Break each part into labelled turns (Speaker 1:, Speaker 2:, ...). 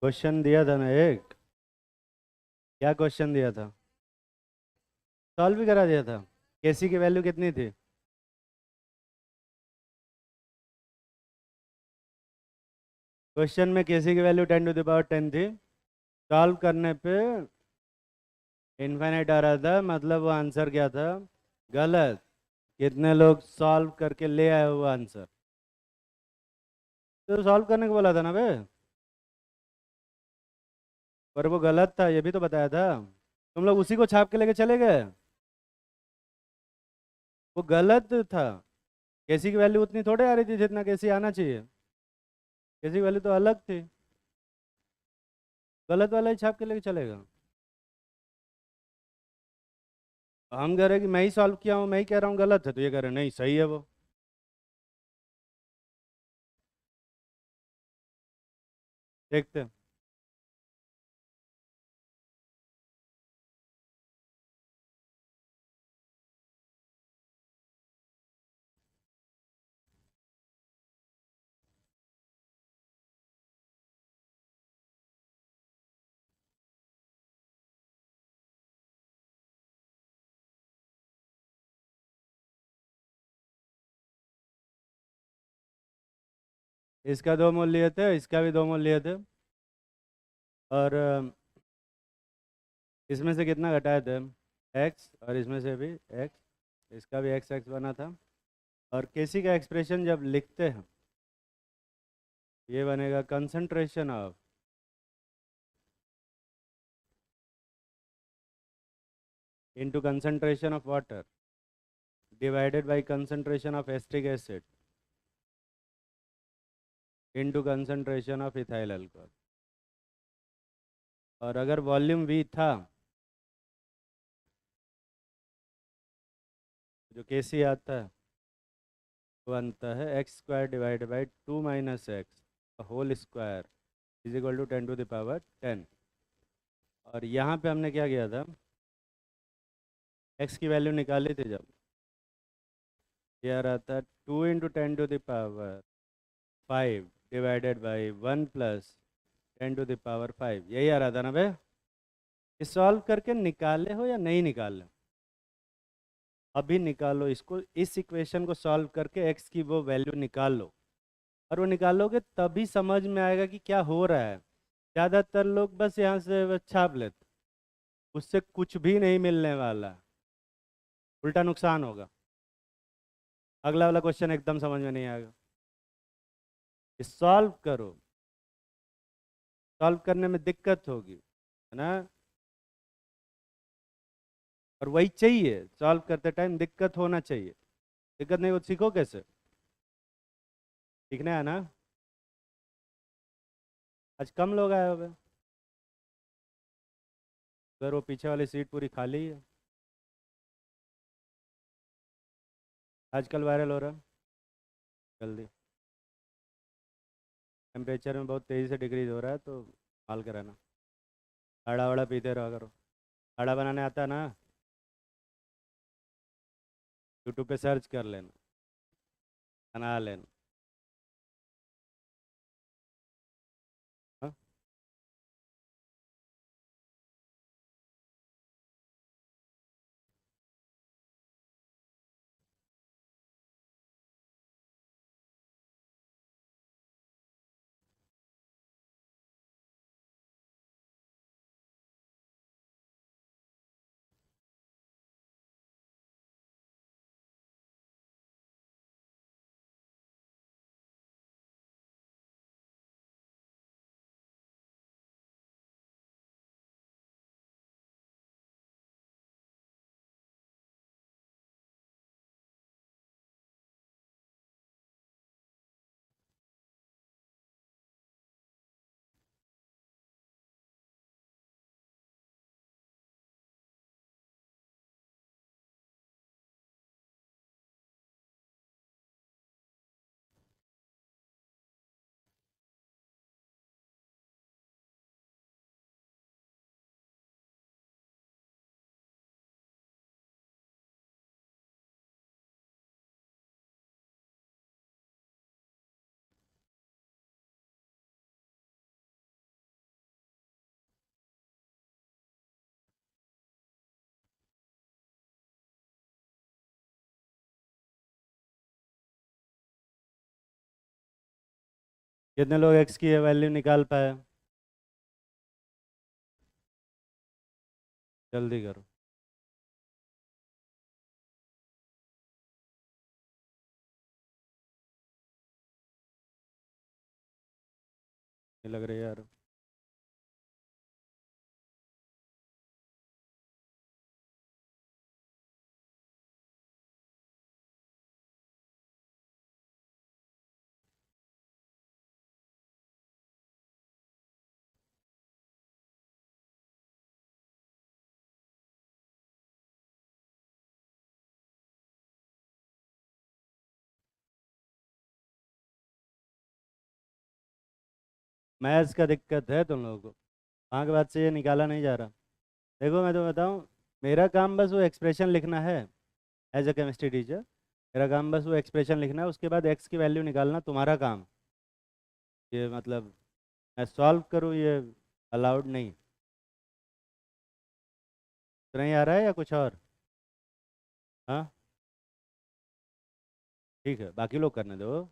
Speaker 1: Question दिया था ना एक। क्या क्वेश्चन दिया था? सॉल्व भी करा दिया था। केसी की वैल्यू कितनी थी? क्वेश्चन में केसी की वैल्यू 10⁻10 थी। सॉल्व करने पे इनफाइनाइट आ रहा था, मतलब वो आंसर क्या था? गलत। कितने लोग सॉल्व करके ले आए वो आंसर? तो सॉल्व करने को बोला था ना बे। पर वो गलत था, ये भी तो बताया था। तुम लोग उसी को छाप के लेके चले गए। वो गलत था। केसी की वैल्यू उतनी थोड़े आ रही थी जितना केसी आना चाहिए। केसी की वैल्यू तो अलग थी। गलत वाला ही छाप के लेके चलेगा। हम कह रहे हैं कि मैं ही सॉल्व किया हूँ, मैं ही कह रहा हूँ गलत है, तो ये कह रहे हैं नहीं सही है वो। देखते हैं। इसका 2 मोल लिए थे, इसका भी 2 मोल लिए थे। और इसमें से कितना घटाए थे? एक्स, और इसमें से भी एक्स। इसका भी एक्स एक्स बना था। और केसी का एक्सप्रेशन जब लिखते हैं, ये बनेगा concentration of into concentration of water divided by concentration of acetic acid into concentration of ethyl alcohol. और अगर वॉल्यूम वी था, जो केसी आता है, वो बनता है x square divided by 2 - x whole square is equal to 10⁻10। और यहाँ पे हमने क्या किया था? एक्स की वैल्यू निकाली थी जब, ये आ रहा था 2 × 10⁻5 डिवाइडेड बाई 1 + 10⁻5, यही आ रहा था ना बे। ये सॉल्व करके निकाले हो या नहीं निकाले? अभी निकालो इसको, इस इक्वेशन को सॉल्व करके एक्स की वो वैल्यू निकाल लो। और वो निकालोगे तभी समझ में आएगा कि क्या हो रहा है। ज़्यादातर लोग बस यहाँ से बस छाप लेते, उससे कुछ भी नहीं मिलने वाला, उल्टा नुकसान होगा। अगला वाला क्वेश्चन एकदम समझ में नहीं आएगा। सॉल्व करो, सॉल्व करने में दिक्कत होगी, है ना? और वही चाहिए, सॉल्व करते टाइम दिक्कत होना चाहिए। दिक्कत नहीं हो सीखो कैसे? सीखना है ना। आज कम लोग आए हुए, उधर वो पीछे वाली सीट पूरी खाली है। आजकल वायरल हो रहा है जल्दी। टेम्परेचर में बहुत तेज़ी से डिक्रीज हो रहा है, तो हाल के रहना। काढ़ा वाड़ा पीते रहा करो। काढ़ा बनाने आता है ना? यूट्यूब पे सर्च कर लेना, बना लेना। हाँ? कितने लोग एक्स की वैल्यू निकाल पाए? जल्दी करो। नहीं लग रही यार। मैथ्स का दिक्कत है तुम लोगों को, वहाँ के बाद से ये निकाला नहीं जा रहा। देखो मैं तो बताऊँ, मेरा काम बस वो एक्सप्रेशन लिखना है। एज ए केमिस्ट्री टीचर मेरा काम बस वो एक्सप्रेशन लिखना है, उसके बाद एक्स की वैल्यू निकालना तुम्हारा काम। ये मतलब मैं सॉल्व करूँ ये अलाउड नहीं। तो नहीं आ रहा है या कुछ और? हाँ, ठीक है, बाकी लोग करने दो।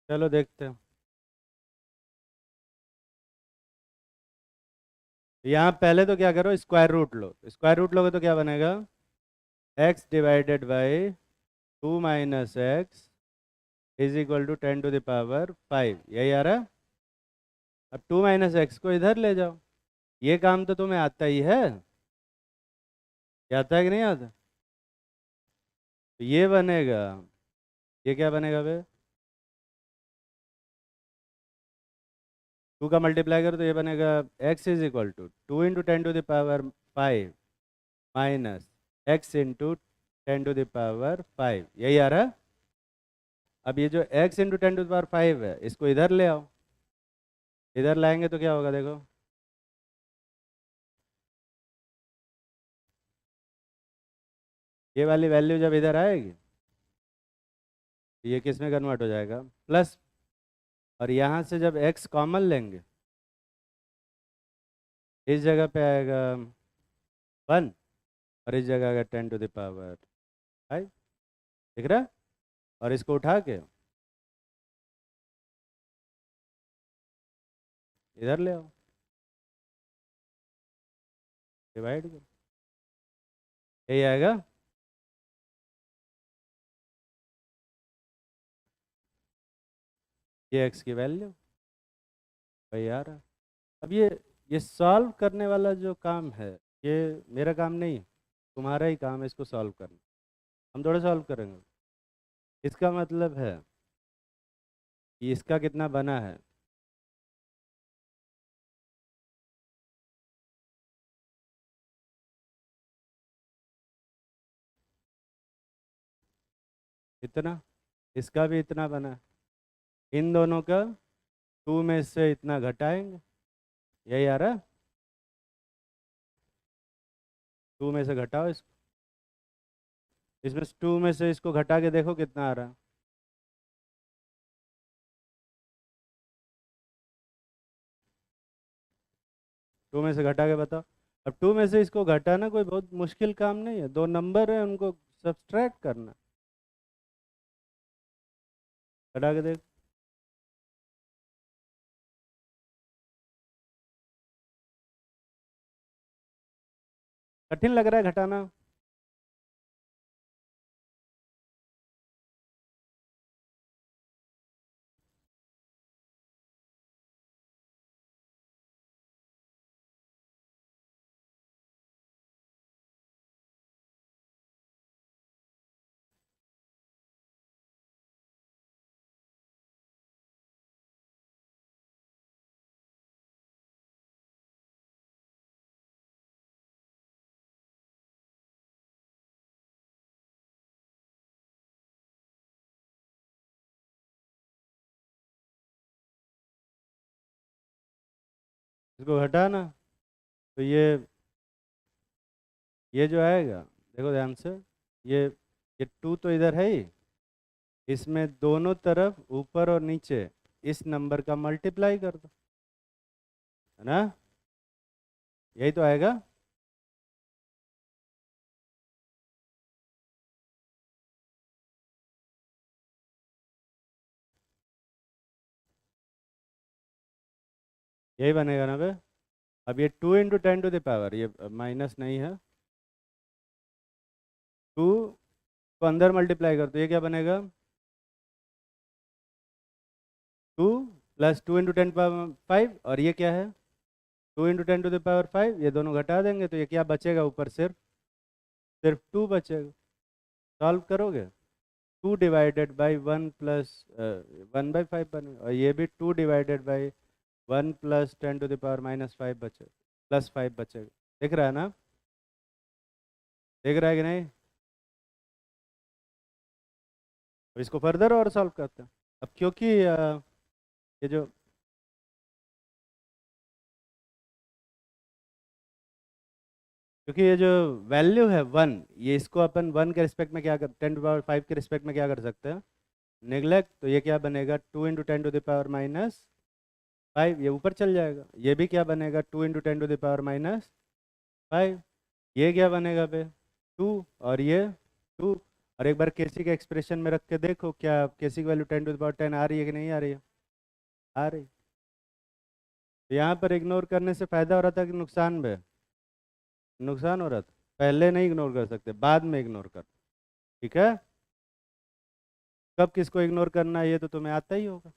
Speaker 1: चलो देखते हैं। यहाँ पहले तो क्या करो, स्क्वायर रूट लो। स्क्वायर रूट लोगे तो क्या बनेगा? X divided by 2 - x is equal to 10⁵ यही आ रहा है। अब 2 - x को इधर ले जाओ। ये काम तो तुम्हें आता ही है। ये आता है कि नहीं आता? तो ये बनेगा। ये क्या बनेगा बे? 2 का मल्टीप्लाई करो तो ये बनेगा x is equal to 2 × 10⁵ minus x × 10⁵ यही आ रहा है। अब ये जो x × 10⁵ है इसको इधर ले आओ। इधर लाएंगे तो क्या होगा देखो। ये वाली वैल्यू जब इधर आएगी तो ये किस में कन्वर्ट हो जाएगा? प्लस। और यहाँ से जब x कॉमन लेंगे इस जगह पे आएगा 1, और इस जगह आएगा 10⁵5। दिख रहा है? और इसको उठा के इधर ले आओ, डिवाइड करो, यही आएगा। ये x की वैल्यू वही आ रहा है। अब ये सॉल्व करने वाला जो काम है, ये मेरा काम नहीं है, तुम्हारा ही काम है इसको सॉल्व करना। हम थोड़े सॉल्व करेंगे। इसका मतलब है कि इसका कितना बना है। इतना, इसका भी इतना बना है। इन दोनों का 2 में से इतना घटाएंगे, यही आ रहा है। 2 में से घटाओ इसको, इसमें 2 में से इसको घटा के देखो कितना आ रहा है। 2 में से घटा के बताओ। अब 2 में से इसको घटाना कोई बहुत मुश्किल काम नहीं है, दो नंबर है उनको सब्सट्रैक्ट करना। घटा के देख। कठिन लग रहा है घटाना? इसको घटाना तो ये जो आएगा, देखो ध्यान से, ये ये 2 तो इधर है ही, इसमें दोनों तरफ ऊपर और नीचे इस नंबर का मल्टीप्लाई कर दो, है ना? यही तो आएगा। यही बनेगा ना बे। अब ये 2 × 10⁻, ये माइनस नहीं है, 2 को अंदर मल्टीप्लाई कर तो ये क्या बनेगा, 2 + 2 × 10⁵, और ये क्या है, 2 × 10⁵, ये दोनों घटा देंगे तो ये क्या बचेगा, ऊपर सिर्फ सिर्फ 2 बचेगा। सॉल्व करोगे, 2/1 + 1/5 बनेगा, और ये भी 2/1 + 10⁻⁻5 बचे, +5 बचेगा। दिख रहा है ना, दिख रहा है कि नहीं। अब इसको फर्दर और सॉल्व करते हैं। अब क्योंकि ये जो क्योंकि ये जो वैल्यू है 1, ये इसको अपन 1 के रिस्पेक्ट में क्या कर, 10⁵ के रिस्पेक्ट में क्या कर सकते हैं, नेग्लेक्ट। तो ये क्या बनेगा, 2 × 10⁻⁻5, ये ऊपर चल जाएगा। ये भी क्या बनेगा, 2 × 10⁻⁵। ये क्या बनेगा बे, 2, और ये 2। और एक बार केसी के एक्सप्रेशन में रख के देखो, क्या केसी की वैल्यू 10⁻10 आ रही है कि नहीं आ रही है, आ रही। तो यहाँ पर इग्नोर करने से फायदा हो रहा था कि नुकसान बे, नुकसान हो रहा था। पहले नहीं इग्नोर कर सकते, बाद में इग्नोर कर, ठीक है। कब किसको इग्नोर करना है ये तो तुम्हें आता ही होगा।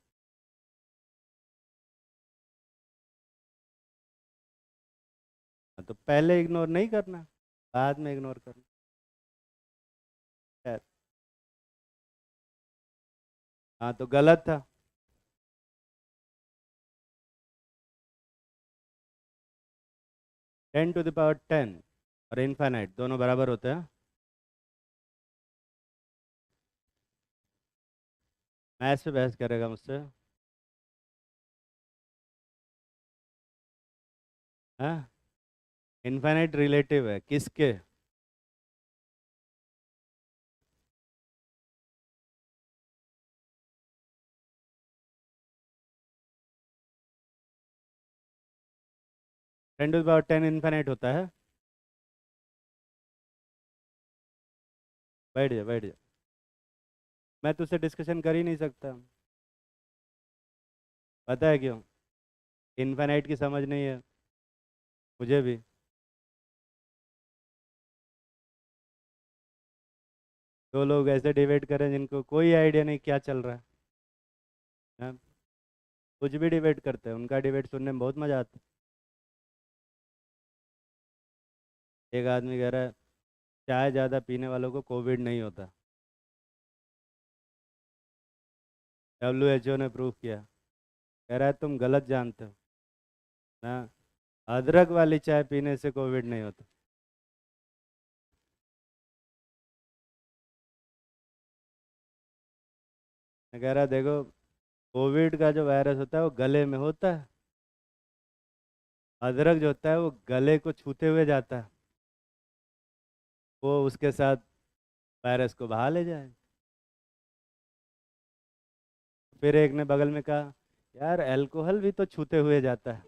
Speaker 1: तो पहले इग्नोर नहीं करना, बाद में इग्नोर करना। खैर, हाँ तो गलत था। 10⁻10 और इनफाइनाइट दोनों बराबर होते हैं। मैथ्स पे बहस करेगा मुझसे, हाँ। इनफाइनाइट रिलेटिव है किसके, 10⁻10 इनफाइनाइट होता है। बैठ जा, बैठ जा, मैं तुझसे डिस्कशन कर ही नहीं सकता। पता है क्यों, इनफाइनाइट की समझ नहीं है मुझे भी। दो लोग ऐसे डिबेट करें जिनको कोई आइडिया नहीं क्या चल रहा है, हाँ? कुछ भी डिबेट करते हैं, उनका डिबेट सुनने में बहुत मजा आता है। एक आदमी कह रहा है चाय ज़्यादा पीने वालों को कोविड नहीं होता, WHO ने प्रूव किया। कह रहा है तुम गलत जानते हो ना, अदरक वाली चाय पीने से कोविड नहीं होता। मैं कह रहा देखो, कोविड का जो वायरस होता है वो गले में होता है, अदरक जो होता है वो गले को छूते हुए जाता है, वो उसके साथ वायरस को बहा ले जाए। फिर एक ने बगल में कहा यार अल्कोहल भी तो छूते हुए जाता है।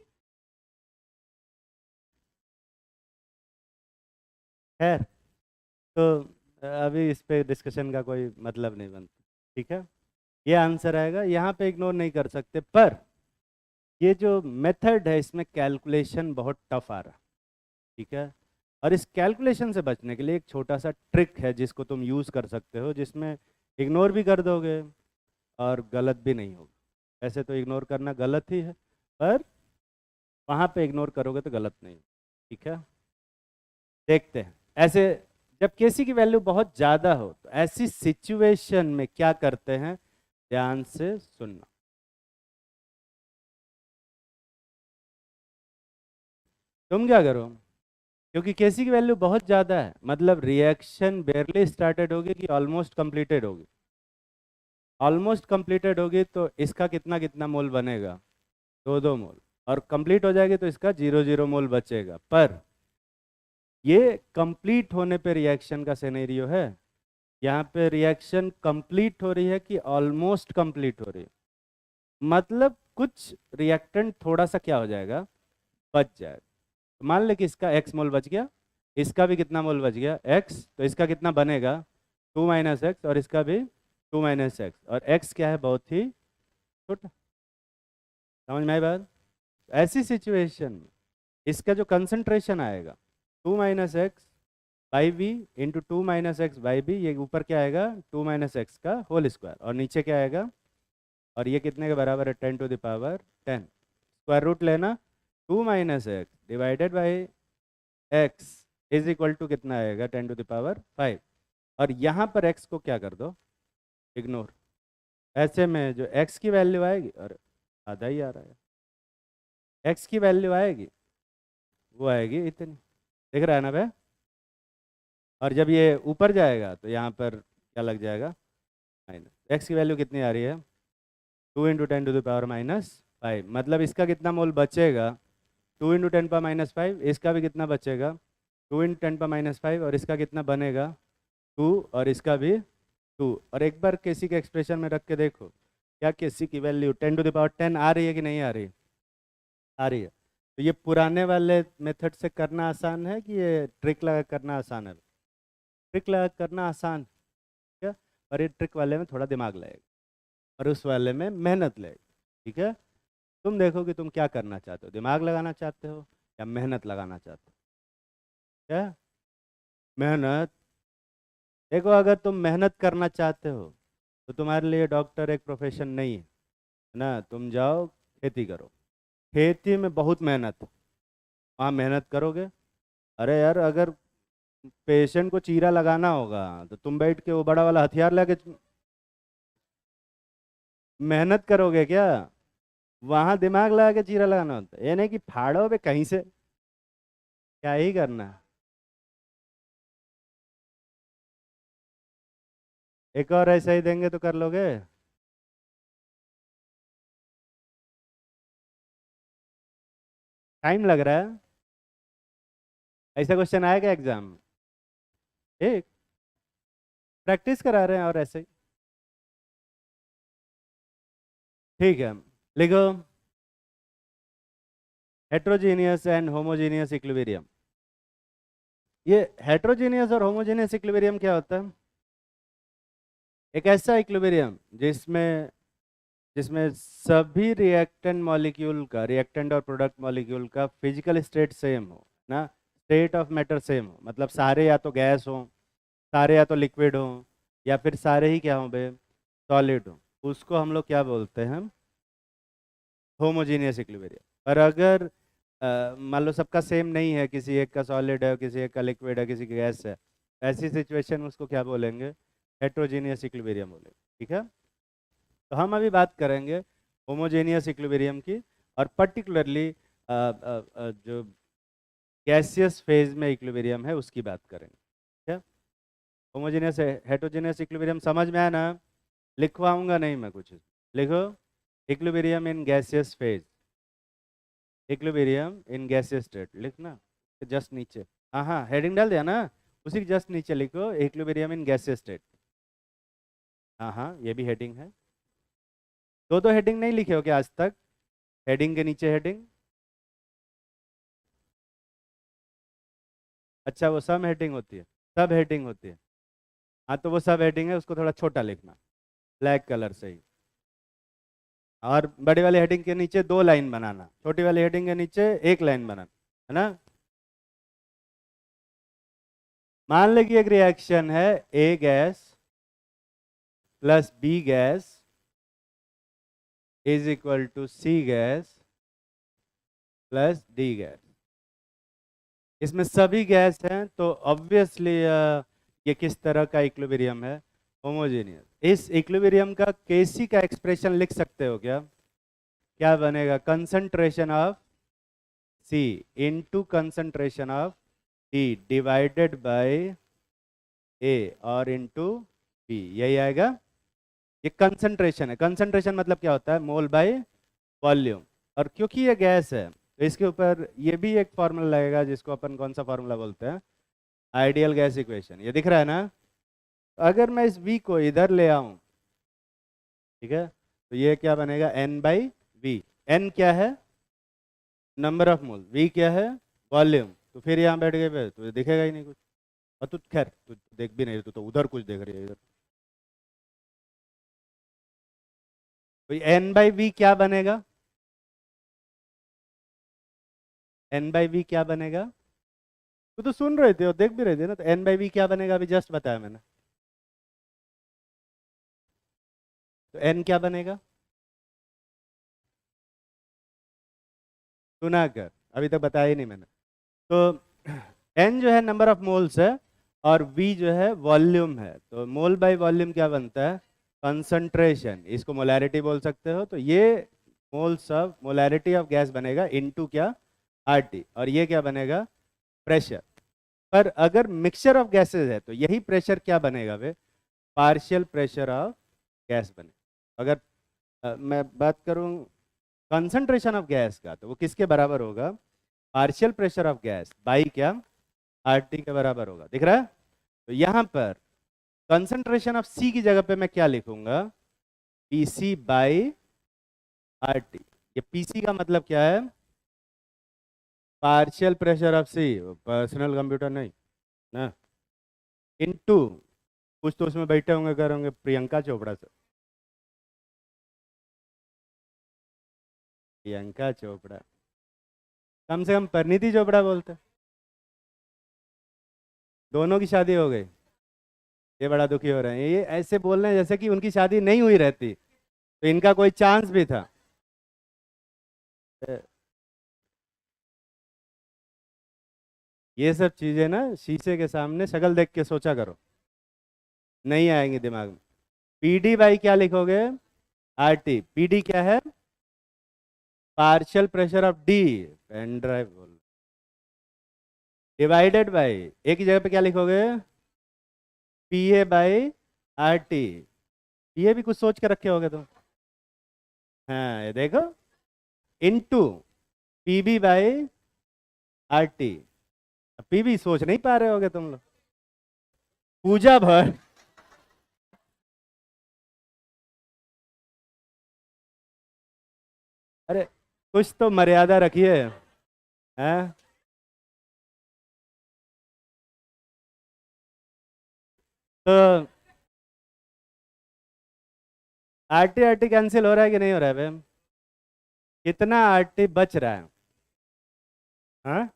Speaker 1: खैर, तो अभी इस पे डिस्कशन का कोई मतलब नहीं बनता, ठीक है। ये आंसर आएगा, यहाँ पे इग्नोर नहीं कर सकते, पर ये जो मेथड है इसमें कैलकुलेशन बहुत टफ आ रहा, ठीक है। और इस कैलकुलेशन से बचने के लिए एक छोटा सा ट्रिक है जिसको तुम यूज़ कर सकते हो, जिसमें इग्नोर भी कर दोगे और गलत भी नहीं होगा। ऐसे तो इग्नोर करना गलत ही है, पर वहाँ पे इग्नोर करोगे तो गलत नहीं, ठीक है। देखते हैं ऐसे, जब केसी की वैल्यू बहुत ज़्यादा हो तो ऐसी सिचुएशन में क्या करते हैं, ध्यान से सुनना। तुम क्या करो, क्योंकि केसी की वैल्यू बहुत ज़्यादा है, मतलब रिएक्शन बेरली स्टार्टेड होगी कि ऑलमोस्ट कंप्लीटेड होगी। ऑलमोस्ट कंप्लीटेड होगी तो इसका कितना कितना मोल बनेगा, 2-2 मोल, और कंप्लीट हो जाएगी तो इसका 0-0 मोल बचेगा। पर ये कंप्लीट होने पे रिएक्शन का सिनेरियो है, यहाँ पे रिएक्शन कंप्लीट हो रही है कि ऑलमोस्ट कंप्लीट हो रही है, मतलब कुछ रिएक्टेंट थोड़ा सा क्या हो जाएगा, बच जाएगा। मान ले कि इसका x मोल बच गया, इसका भी कितना मोल बच गया, x, तो इसका कितना बनेगा, 2 - x, और इसका भी 2 - x, और x क्या है, बहुत ही छोटा। समझ में आई बात। ऐसी सिचुएशन में इसका जो कंसंट्रेशन आएगा 2 minus x by b into 2 minus x by b, ये ऊपर क्या आएगा 2 माइनस एक्स का होल स्क्वायर, और नीचे क्या आएगा, और ये कितने के बराबर है 10 to the power 10। Square root लेना, 2 minus x divided by x is equal to कितना आएगा 10 टू द पावर 5। और यहाँ पर x को क्या कर दो, इग्नोर। ऐसे में जो x की वैल्यू आएगी, और आधा ही आ रहा है, x की वैल्यू आएगी वो आएगी इतनी, दिख रहा है ना भाई। और जब ये ऊपर जाएगा तो यहाँ पर क्या लग जाएगा, माइनस। x की वैल्यू कितनी आ रही है 2 into 10 to the power minus 5, मतलब इसका कितना मोल बचेगा 2 इंटू 10 पावर माइनस 5, इसका भी कितना बचेगा 2 इंटू 10 पावर माइनस 5, और इसका कितना बनेगा 2, और इसका भी 2। और एक बार केसी के एक्सप्रेशन में रख के देखो, क्या केसी की वैल्यू 10 टू द पावर 10 आ रही है कि नहीं आ रही, आ रही है। तो ये पुराने वाले मेथड से करना आसान है कि ये ट्रिक लगा करना आसान है, ट्रिक लगा करना आसान है, और ये ट्रिक वाले में थोड़ा दिमाग लगेगा और उस वाले में मेहनत लगेगी। ठीक है, तुम देखो कि तुम क्या करना चाहते हो, दिमाग लगाना चाहते हो या मेहनत लगाना चाहते हो। क्या मेहनत, देखो अगर तुम मेहनत करना चाहते हो तो तुम्हारे लिए डॉक्टर एक प्रोफेशन नहीं है ना, तुम जाओ खेती करो, खेती में बहुत मेहनत, वहाँ मेहनत करोगे। अरे यार, अगर पेशेंट को चीरा लगाना होगा तो तुम बैठ के वो बड़ा वाला हथियार लेके मेहनत करोगे क्या, वहाँ दिमाग लगा के चीरा लगाना होता है, ये नहीं कि फाड़ो बे कहीं से, क्या ही करना है। एक और ऐसा ही देंगे तो कर लोगे, टाइम लग रहा है। ऐसा क्वेश्चन आएगा एग्जाम, एक प्रैक्टिस करा रहे हैं और ऐसे ही। ठीक है, लिखो हेट्रोजीनियस एंड होमोजीनियस इक्विलिब्रियम। ये हेट्रोजीनियस और होमोजीनियस इक्विलिब्रियम क्या होता है, एक ऐसा इक्विलिब्रियम जिसमें जिसमें सभी रिएक्टेंट मॉलिक्यूल का, रिएक्टेंट और प्रोडक्ट मॉलिक्यूल का फिजिकल स्टेट सेम हो ना, स्टेट ऑफ मैटर सेम हो, मतलब सारे या तो गैस हो, सारे या तो लिक्विड हो, या फिर सारे ही क्या हो बे, सॉलिड हो, उसको हम लोग क्या बोलते हैं, होमोजीनियस इक्विलिब्रियम। पर अगर मान लो सबका सेम नहीं है, किसी एक का सॉलिड है, किसी एक का लिक्विड है, किसी की गैस है, ऐसी सिचुएशन में उसको क्या बोलेंगे, हेट्रोजीनियस इक्विलिब्रियम बोलेंगे। ठीक है, तो हम अभी बात करेंगे होमोजेनियस इक्विलिब्रियम की, और पर्टिकुलरली जो गैसियस फेज में इक्विलिब्रियम है उसकी बात करेंगे। ठीक है, होमोजेनियस हेट्रोजेनियस इक्विलिब्रियम समझ में आया ना, लिखवाऊंगा नहीं मैं कुछ, लिखो equilibrium in gaseous phase, equilibrium in gaseous state लिखना जस्ट नीचे, हाँ हाँ हेडिंग डाल दिया ना, उसी के जस्ट नीचे लिखो इक्विलिब्रियम इन गैसियस स्टेट। हाँ हाँ ये भी हेडिंग है, दो हेडिंग नहीं लिखे हो क्या आज तक, हेडिंग के नीचे हेडिंग, अच्छा वो सब हेडिंग होती है, सब हेडिंग होती है, हाँ तो वो सब हेडिंग है, उसको थोड़ा छोटा लिखना ब्लैक कलर से ही, और बड़ी वाली हेडिंग के नीचे 2 लाइन बनाना, छोटी वाली हेडिंग के नीचे 1 लाइन बनाना, है ना। मान लो कि एक रिएक्शन है A gas plus B gas is equal to C gas plus D gas, इसमें सभी गैस हैं, तो ऑब्वियसली ये किस तरह का इक्विलिब्रियम है, होमोजेनियस। इस इक्विलिब्रियम का केसी का एक्सप्रेशन लिख सकते हो क्या, क्या बनेगा, concentration of C into concentration of D divided by A और इनटू बी, यही आएगा। ये कंसंट्रेशन है, कंसंट्रेशन मतलब क्या होता है, मोल बाय वॉल्यूम, और क्योंकि ये गैस है तो इसके ऊपर ये भी एक फॉर्मूला लगेगा जिसको अपन कौन सा फॉर्मूला बोलते हैं, आइडियल गैस इक्वेशन, ये दिख रहा है ना। अगर मैं इस v को इधर ले आऊं, ठीक है, तो ये क्या बनेगा n बाई वी, n क्या है नंबर ऑफ मोल, v क्या है वॉल्यूम, तो फिर यहाँ बैठ गए पे तो ये दिखेगा ही नहीं कुछ, और तू खैर तू देख भी नहीं, तू तो उधर कुछ देख रही है इधर, तो n बाई वी क्या बनेगा, एन बाई वी क्या बनेगा? तो सुन रहे थे और देख भी रहे थे ना, तो एन बाई वी क्या बनेगा अभी जस्ट बताया मैंने। तो एन क्या बनेगा? सुना कर, अभी तक बताया ही नहीं मैंने। तो एन जो है नंबर ऑफ मोल्स है, और वी जो है वॉल्यूम है। तो मोल बाय वॉल्यूम क्या बनता है? कंसंट्रेशन। इसको मोलैरिटी बोल सकते हो। तो ये moles of molarity of gas बनेगा इनटू क्या? आरटी। और ये क्या बनेगा? प्रेशर। पर अगर मिक्सचर ऑफ गैसेस है तो यही प्रेशर क्या बनेगा वे? पार्शियल प्रेशर ऑफ गैस बने। अगर मैं बात करूं कंसंट्रेशन ऑफ गैस का, तो वो किसके बराबर होगा? Partial pressure of gas by क्या? आरटी के बराबर होगा। दिख रहा है? तो यहां पर कंसंट्रेशन ऑफ सी की जगह पे मैं क्या लिखूंगा? PC by RT. ये पीसी का मतलब क्या है? Partial pressure of C, personal computer नहीं ना। इनटू, कुछ तो उसमें बैठे होंगे कर होंगे प्रियंका चोपड़ा से। प्रियंका चोपड़ा, कम से कम परिणीति चोपड़ा बोलते। दोनों की शादी हो गई। ये बड़ा दुखी हो रहे हैं, ये ऐसे बोल रहे हैं जैसे कि उनकी शादी नहीं हुई रहती, तो इनका कोई चांस भी था। ये सब चीजें ना शीशे के सामने शक्ल देख के सोचा करो, नहीं आएंगे दिमाग में। पीडी बाई क्या लिखोगे? आरटी। पीडी क्या है? Partial pressure of D, pen drive बोल, डिवाइडेड बाई, एक ही जगह पे क्या लिखोगे? P A by R T. ये भी कुछ सोच के रखे होगे तुम। हाँ ये देखो, into P B by R T. P भी सोच नहीं पा रहे होगे तुम लोग। पूजा भर। अरे कुछ तो मर्यादा रखिए। हैं? तो आरटी आरटी कैंसिल हो रहा है कि नहीं हो रहा है भाई? कितना आरटी बच रहा है? हाँ,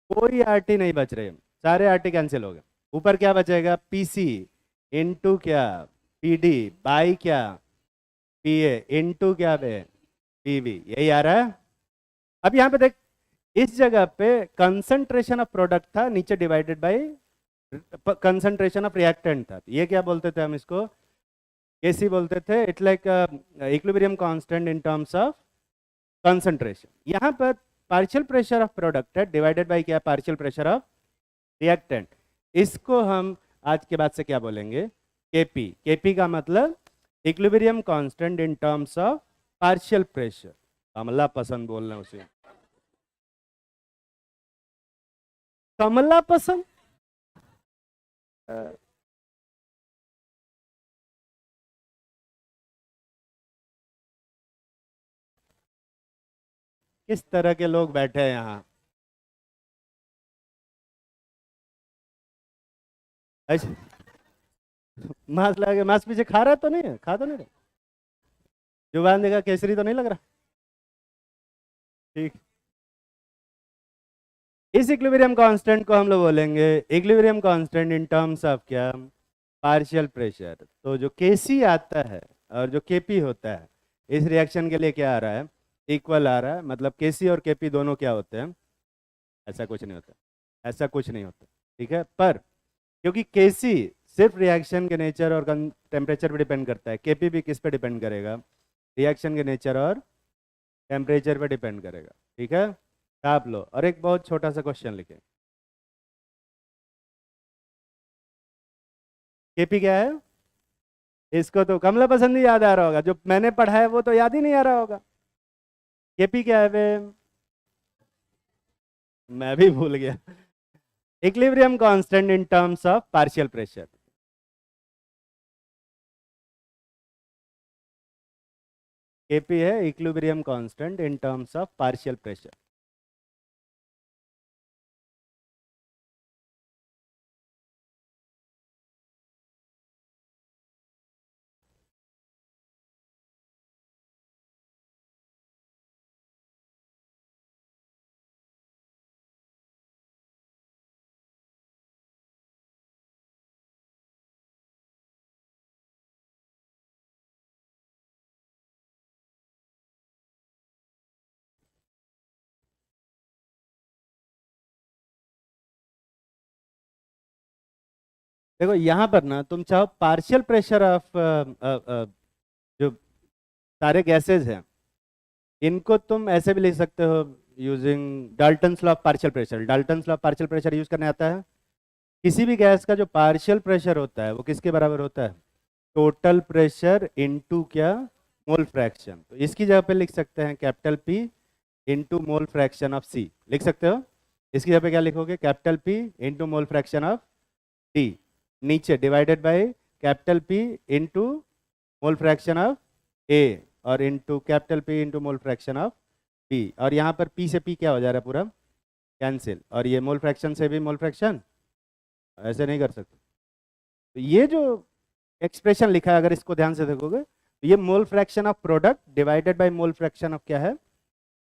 Speaker 1: कोई आरटी नहीं बच रहे, सारे आरटी कैंसिल हो गए। ऊपर क्या बचेगा? पीसी इनटू क्या? पीडी बाई क्या? पीए इनटू क्या बे? पीवी। यही आ रहा है। अब यहाँ पे देख, इस जगह पे कंसंट्रेशन ऑफ प्रोडक्ट था, नीचे divided bye concentration of reactant था। ये क्या बोलते थे हम इसको? केसी बोलते थे। It like equilibrium constant in terms of concentration. यहाँ पर पार्शियल प्रेशर ऑफ प्रोडक्ट है डिवाइडेड बाय क्या? Partial pressure of reactant. इसको हम आज के बाद से क्या बोलेंगे? केपी। केपी का मतलब equilibrium constant in terms of partial pressure. Kamla Pasand बोलना उसे। कमला पसंद? अ, किस तरह के लोग बैठे हैं यहाँ? ऐसे मांस लगा के मांस पीछे खा रहा तो नहीं है, खा तो नहीं रहा? जुबान देखा केसरी तो नहीं लग रहा? ठीक। इस इक्विलिब्रियम कांस्टेंट को हम लोग बोलेंगे equilibrium constant in terms of क्या? Partial pressure. तो जो केसी आता है और जो केपी होता है, इस रिएक्शन के लिए क्या आ रहा है? इक्वल आ रहा है। मतलब केसी और केपी दोनों क्या होते हैं? ऐसा कुछ नहीं होता, ऐसा कुछ नहीं होता। ठीक है, पर क्योंकि केसी सिर्फ रिएक्शन के नेचर और टेम्परेचर पे डिपेंड करता है, केपी भी किस पे डिपेंड करेगा? रिएक्शन के नेचर और टेम्परेचर पे डिपेंड करेगा। ठीक है, आप लो और एक बहुत छोटा सा क्वेश्चन लिखे। केपी क्या है? इसको तो कमला पसंद ही याद आ रहा होगा, जो मैंने पढ़ा है वो तो याद ही नहीं आ रहा होगा। केपी क्या है बे? मैं भी भूल गया। Equilibrium constant in terms of partial pressure. KP है equilibrium constant in terms of partial pressure. देखो यहाँ पर ना तुम चाहो पार्शियल प्रेशर ऑफ जो सारे गैसेज हैं इनको तुम ऐसे भी लिख सकते हो using Dalton's law of partial pressure. Dalton's law of partial pressure use करने आता है। किसी भी गैस का जो पार्शियल प्रेशर होता है वो किसके बराबर होता है? टोटल प्रेशर इनटू क्या? Mole fraction. तो इसकी जगह पे लिख सकते हैं capital P into mole fraction of C, लिख सकते हो। इसकी जगह पे क्या लिखोगे? Capital P into mole fraction of D, नीचे divided by capital P into mole fraction of A और into capital P into mole fraction of P. और यहाँ पर पी से पी क्या हो जा रहा है? पूरा कैंसिल। और ये मोल फ्रैक्शन से भी मोल फ्रैक्शन, ऐसे नहीं कर सकते। तो ये जो एक्सप्रेशन लिखा है अगर इसको ध्यान से देखोगे तो ये मोल fraction of product divided by mole fraction of क्या है?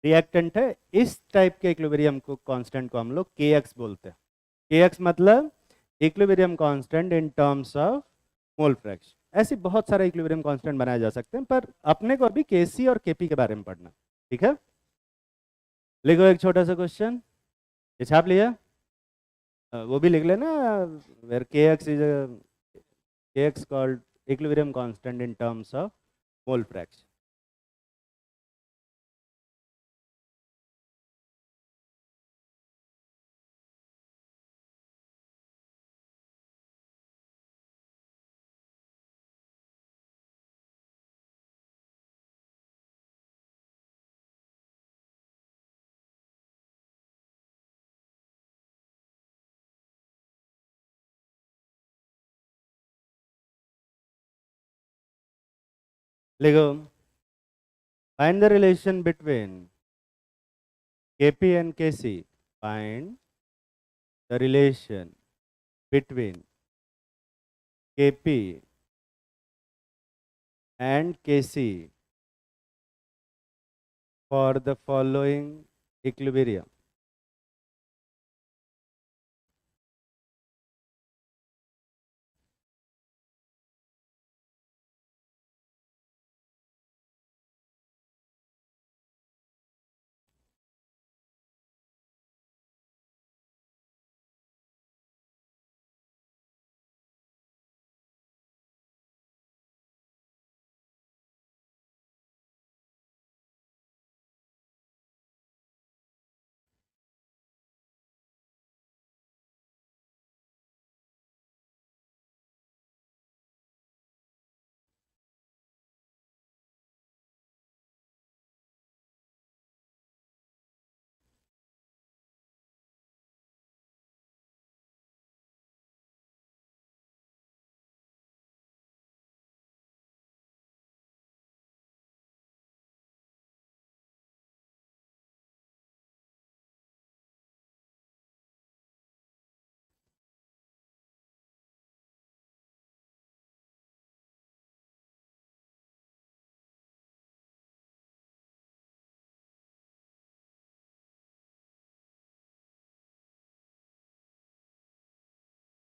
Speaker 1: रिएक्टेंट है। इस टाइप के इक्विलिब्रियम को कांस्टेंट को हम लोग के एक्स बोलते हैं। के एक्स मतलब equilibrium constant in terms of mole fraction. ऐसे बहुत सारे इक्विलिब्रियम कांस्टेंट बनाए जा सकते हैं पर अपने को अभी के सी और के पी के बारे में पढ़ना। ठीक है, लिखो एक छोटा सा क्वेश्चन, ये छाप लिया? वो भी लिख लेना, वेर के एक्स इज के x called equilibrium constant in terms of mole fraction. लिखो, find the relation between Kp and Kc. Find the relation between Kp and Kc for the following equilibrium.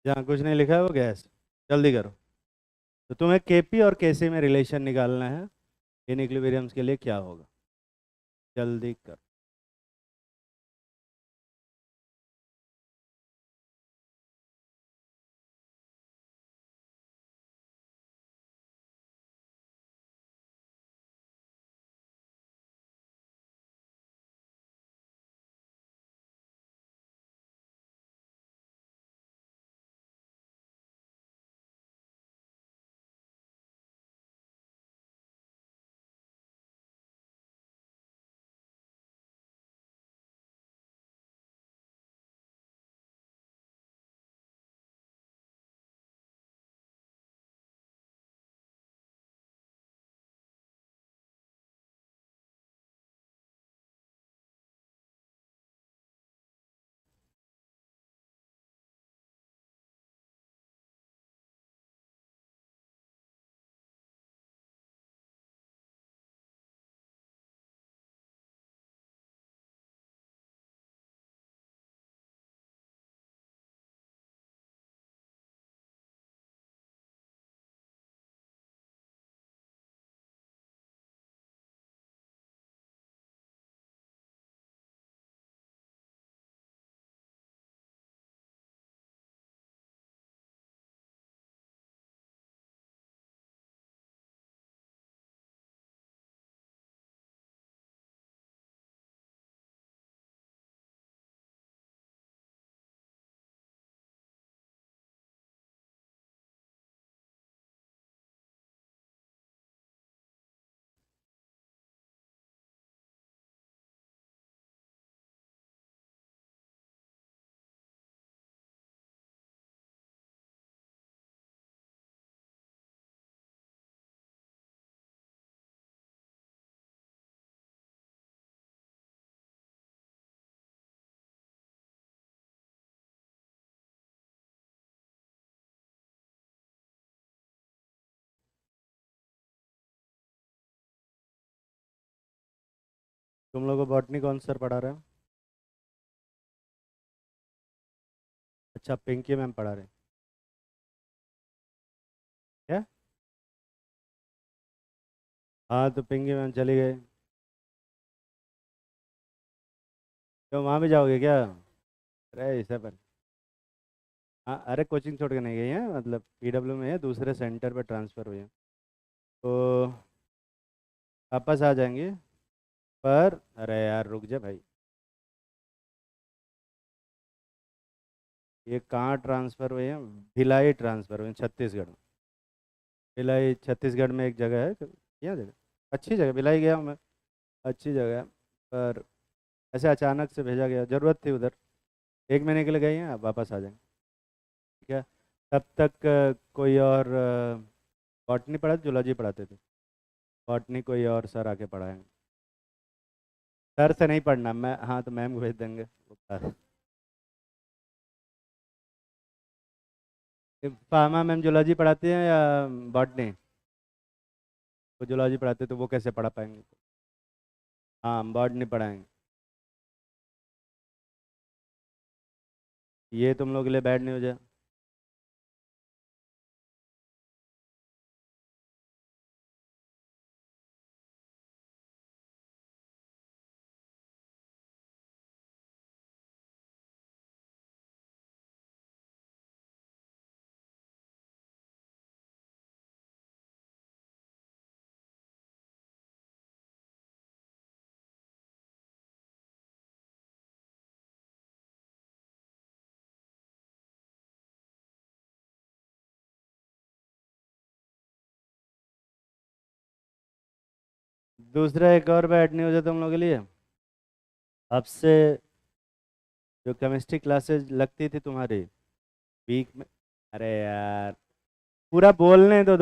Speaker 1: जहाँ कुछ नहीं लिखा है वो गैस। जल्दी करो। तो तुम्हें Kp और Kc में रिलेशन निकालना है, इन इक्विलिब्रियम्स के लिए क्या होगा? जल्दी करो। तुम लोगों को बॉटनी कौन सर पढ़ा रहे हैं? अच्छा, पिंकी मैम पढ़ा रहे हैं क्या? हाँ, तो पिंकी मैम चली गई। तो वहाँ भी जाओगे क्या? अरे इसे पर, हाँ, अरे कोचिंग छोड़ के नहीं गई है, मतलब पीडब्ल्यू में है, दूसरे सेंटर पर ट्रांसफ़र हुई है। तो वापस आ जाएंगे। पर अरे यार रुक जा भाई, ये कहाँ ट्रांसफ़र हुए हैं? भिलाई ट्रांसफ़र हुए हैं, छत्तीसगढ़ में। भिलाई छत्तीसगढ़ में एक जगह है, क्या जगह, अच्छी जगह, भिलाई गया हूँ मैं, अच्छी जगह है। पर ऐसे अचानक से भेजा गया, ज़रूरत थी उधर। 1 महीने के लिए गई हैं, अब वापस आ जाएंगे। ठीक है। तब तक कोई और बॉटनी पढ़ाते, जूलॉजी पढ़ाते थे। बॉटनी कोई और सर आके पढ़ाएंगे। सर से नहीं पढ़ना, मैं, हाँ तो मैम को भेज देंगे वो फार्मा मैम जूलॉजी पढ़ाती हैं या बॉटनी? वो जूलॉजी पढ़ाते तो वो कैसे पढ़ा पाएंगे? हाँ, बॉटनी पढ़ाएंगे। ये तुम लोग के लिए बैड न्यूज़ है। दूसरा एक और बैड न्यूज़ है तुम लोग के लिए। अब से जो केमिस्ट्री क्लासेस लगती थी तुम्हारी वीक में, अरे यार पूरा बोलने दो,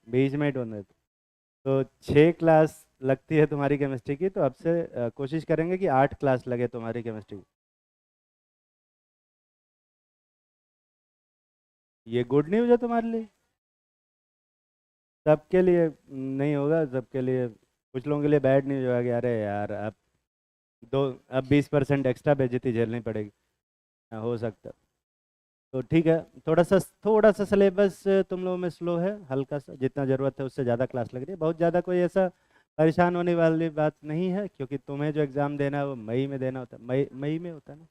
Speaker 1: बीच में ही टोन। तो 6 क्लास लगती है तुम्हारी केमिस्ट्री की, तो अब से कोशिश करेंगे कि 8 क्लास लगे तुम्हारी केमिस्ट्री की। ये गुड न्यूज़ है तुम्हारे लिए। सबके लिए नहीं होगा, सबके लिए, कुछ लोगों के लिए बैड न्यूज़ होगा कि अरे यार दो अब 20% एक्स्ट्रा बेइज्जती झेलनी पड़ेगी। हो सकता है। तो ठीक है। थोड़ा सा सिलेबस तुम लोगों में स्लो है, हल्का सा, जितना ज़रूरत है उससे ज़्यादा क्लास लग रही है, बहुत ज़्यादा कोई ऐसा परेशान होने वाली बात नहीं है, क्योंकि तुम्हें जो एग्ज़ाम देना है वो मई में देना होता है, मई मई में होता है ना?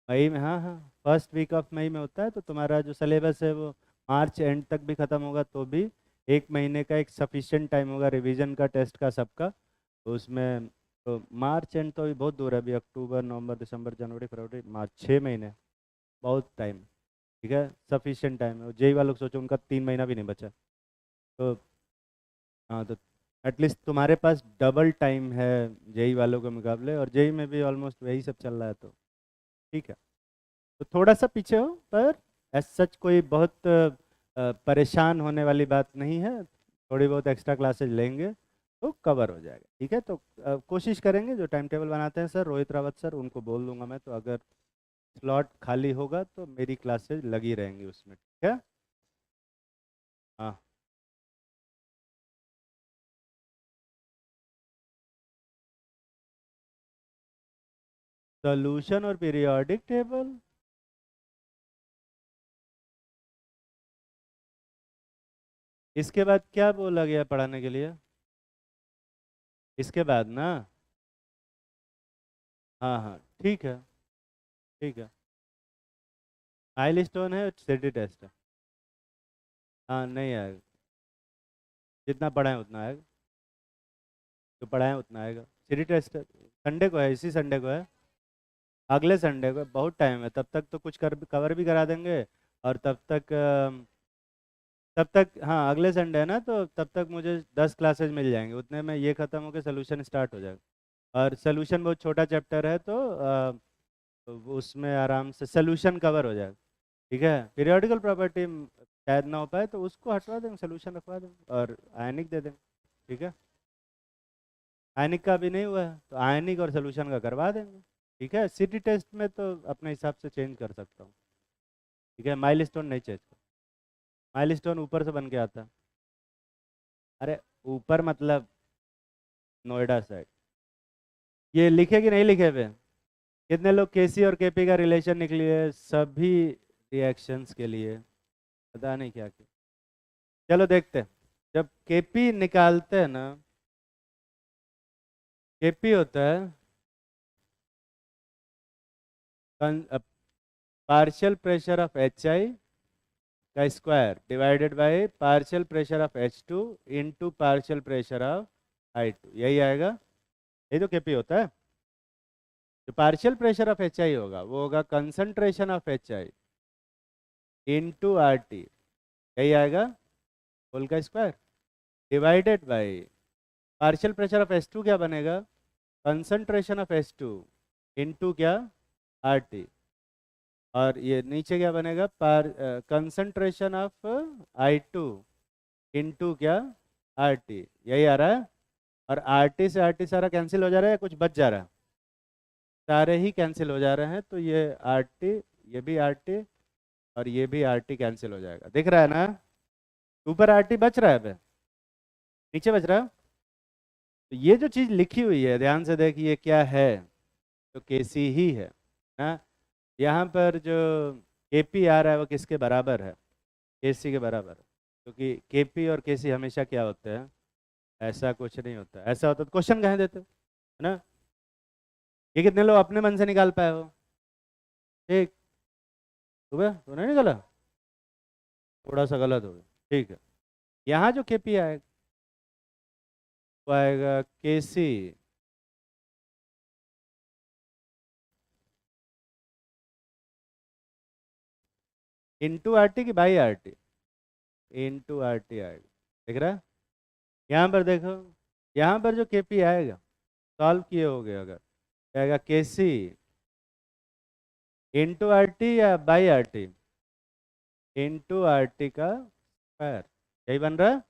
Speaker 1: मई में, हाँ हाँ, फर्स्ट वीक ऑफ मई में होता है। तो तुम्हारा जो सिलेबस है वो मार्च एंड तक भी ख़त्म होगा तो भी 1 महीने का एक सफिशिएंट टाइम होगा रिवीजन का, टेस्ट का, सबका। तो उसमें तो मार्च एंड तो अभी बहुत दूर है, अभी अक्टूबर, नवंबर, दिसंबर, जनवरी, फरवरी, मार्च, 6 महीने, बहुत टाइम। ठीक है, सफिशिएंट टाइम है। जेई वालों को सोचो, उनका 3 महीना भी नहीं बचा। तो हाँ, तो एटलीस्ट तुम्हारे पास डबल टाइम है जेई वालों के मुकाबले, और जेई में भी ऑलमोस्ट वही सब चल रहा है, तो ठीक है। तो थोड़ा सा पीछे हो, पर एज सच कोई बहुत परेशान होने वाली बात नहीं है। थोड़ी बहुत एक्स्ट्रा क्लासेज लेंगे तो कवर हो जाएगा। ठीक है। तो कोशिश करेंगे, जो टाइम टेबल बनाते हैं सर रोहित रावत सर, उनको बोल दूंगा मैं, तो अगर स्लॉट खाली होगा तो मेरी क्लासेज लगी रहेंगी उसमें। ठीक है। हाँ, सोल्यूशन और पीरियोडिक टेबल। इसके बाद क्या बोला गया पढ़ाने के लिए? इसके बाद ना, हाँ हाँ, ठीक है, ठीक है। माइल स्टोन है, सिटी टेस्ट है। हाँ, नहीं आएगा, जितना पढ़ाएं उतना आएगा, जो पढ़ाएं उतना आएगा। सिटी टेस्ट संडे को है, इसी संडे को है, अगले संडे को है, बहुत टाइम है, तब तक तो कुछ कर कवर भी करा देंगे। और तब तक हाँ, अगले संडे है ना, तो तब तक मुझे 10 क्लासेज मिल जाएंगे, उतने में ये ख़त्म होकर सोल्यूशन स्टार्ट हो जाएगा। और सोल्यूशन बहुत छोटा चैप्टर है, तो उसमें आराम से सोल्यूशन कवर हो जाएगा। ठीक है। पीरियोडिकल प्रॉपर्टी शायद ना हो पाए, तो उसको हटवा देंगे, सोल्यूशन रखवा देंगे और आयनिक दे देंगे। ठीक है। आयनिक का भी नहीं हुआ है, तो आयनिक और सोल्यूशन का करवा देंगे। ठीक है। सिटी टेस्ट में तो अपने हिसाब से चेंज कर सकता हूँ। ठीक है, माइल स्टोन नहीं चेंज कर, माइल स्टोन ऊपर से बन के आता है। अरे ऊपर मतलब नोएडा साइड। ये लिखे कि नहीं लिखे हुए? कितने लोग केसी और केपी का रिलेशन निकलिए सभी रिएक्शंस के लिए? पता नहीं क्या क्या। चलो देखते हैं। जब केपी निकालते हैं ना, केपी होता है partial pressure of H I का square divided by partial pressure of H two into partial pressure of I two, यही आएगा। यही तो केपी होता है। जो partial pressure of H I होगा वो होगा concentration of H I into R T, यही आएगा होल का square divided by partial pressure of H two क्या बनेगा, concentration of H two into क्या, आर टी। और ये नीचे क्या बनेगा, concentration of I to into क्या, आर टी, यही आ रहा है। और आर टी से आर टी सारा कैंसिल हो जा रहा है या कुछ बच जा रहा है? सारे ही कैंसिल हो जा रहे हैं, तो ये आर टी, ये भी आर टी और ये भी आर टी कैंसिल हो जाएगा। दिख रहा है ना? ऊपर आर टी बच रहा है, अब नीचे बच रहा है। तो ये जो चीज़ लिखी हुई है ध्यान से देखिए क्या है, तो केसी ही है ना। यहाँ पर जो केपी आ रहा है वो किसके बराबर है, केसी के बराबर है। क्योंकि केपी और केसी हमेशा क्या होते हैं, ऐसा कुछ नहीं होता। ऐसा होता तो क्वेश्चन कहाँ देते, है ना। ये कितने लोग अपने मन से निकाल पाए हो? ठीक, सुबह तो नहीं निकाला, थोड़ा सा गलत हो गया, ठीक है। यहाँ जो केपी आएगा वो आएगा केसी इंटू आर टी की by R T, into R T आएगा। देख रहा है? यहाँ पर देखो, यहाँ पर जो केपी आएगा सॉल्व किए हो गए अगर, आएगा केसी इंटू आर टी या by R T, into R T का स्क्वायर, यही बन रहा है।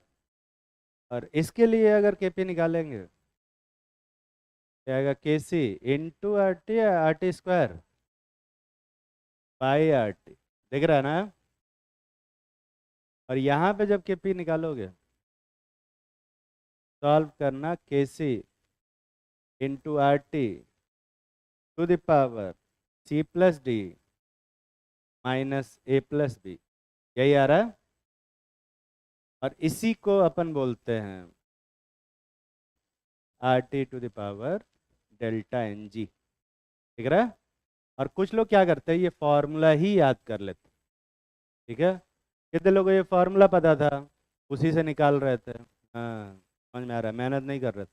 Speaker 1: और इसके लिए अगर केपी निकालेंगे क्या आएगा, केसी इंटू आर टी या R T square by R T. दिख रहा है ना? और यहाँ पे जब केपी निकालोगे, सॉल्व करना KC into R T to the power C plus D minus A plus B, यही आ रहा है। और इसी को अपन बोलते हैं R T to the power delta N G. ठीक है? और कुछ लोग क्या करते हैं, ये फॉर्मूला ही याद कर लेते। ठीक है? कितने लोगों को ये फॉर्मूला पता था, उसी से निकाल रहे थे? हाँ, समझ में आ रहा है, मेहनत नहीं कर रहे थे।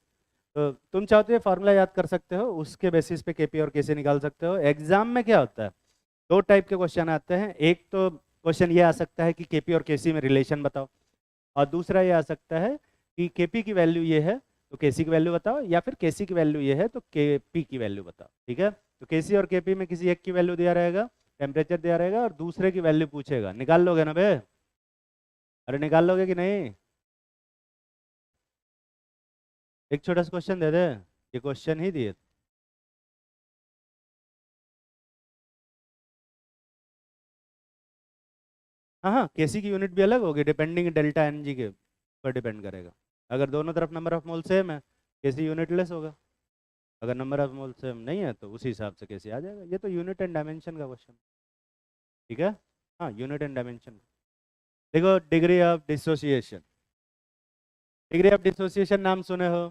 Speaker 1: तो तुम चाहो तो ये फॉर्मूला याद कर सकते हो, उसके बेसिस पे केपी और केसी निकाल सकते हो। एग्जाम में क्या होता है, दो टाइप के क्वेश्चन आते हैं। एक तो क्वेश्चन ये आ सकता है कि केपी और केसी में रिलेशन बताओ, और दूसरा ये आ सकता है कि केपी की वैल्यू ये है तो केसी की वैल्यू बताओ, या फिर केसी की वैल्यू ये है तो केपी की वैल्यू बताओ। ठीक है? तो केसी और केपी में किसी एक की वैल्यू दिया रहेगा, टेम्परेचर दिया रहेगा, और दूसरे की वैल्यू पूछेगा। निकाल लोगे ना बे? अरे निकाल लोगे कि नहीं? एक छोटा सा क्वेश्चन दे दे, ये क्वेश्चन ही दिए। हाँ हाँ, केसी की यूनिट भी अलग होगी, डिपेंडिंग डेल्टा एन जी के पर डिपेंड करेगा। अगर दोनों तरफ नंबर ऑफ मोल सेम है, केसी यूनिट लेस होगा। अगर नंबर ऑफ मोल सेम नहीं है तो उसी हिसाब से केसी आ जाएगा। ये तो यूनिट एंड डायमेंशन का क्वेश्चन। ठीक है? हाँ, यूनिट एंड डायमेंशन। देखो, degree of dissociation, degree of dissociation नाम सुने हो?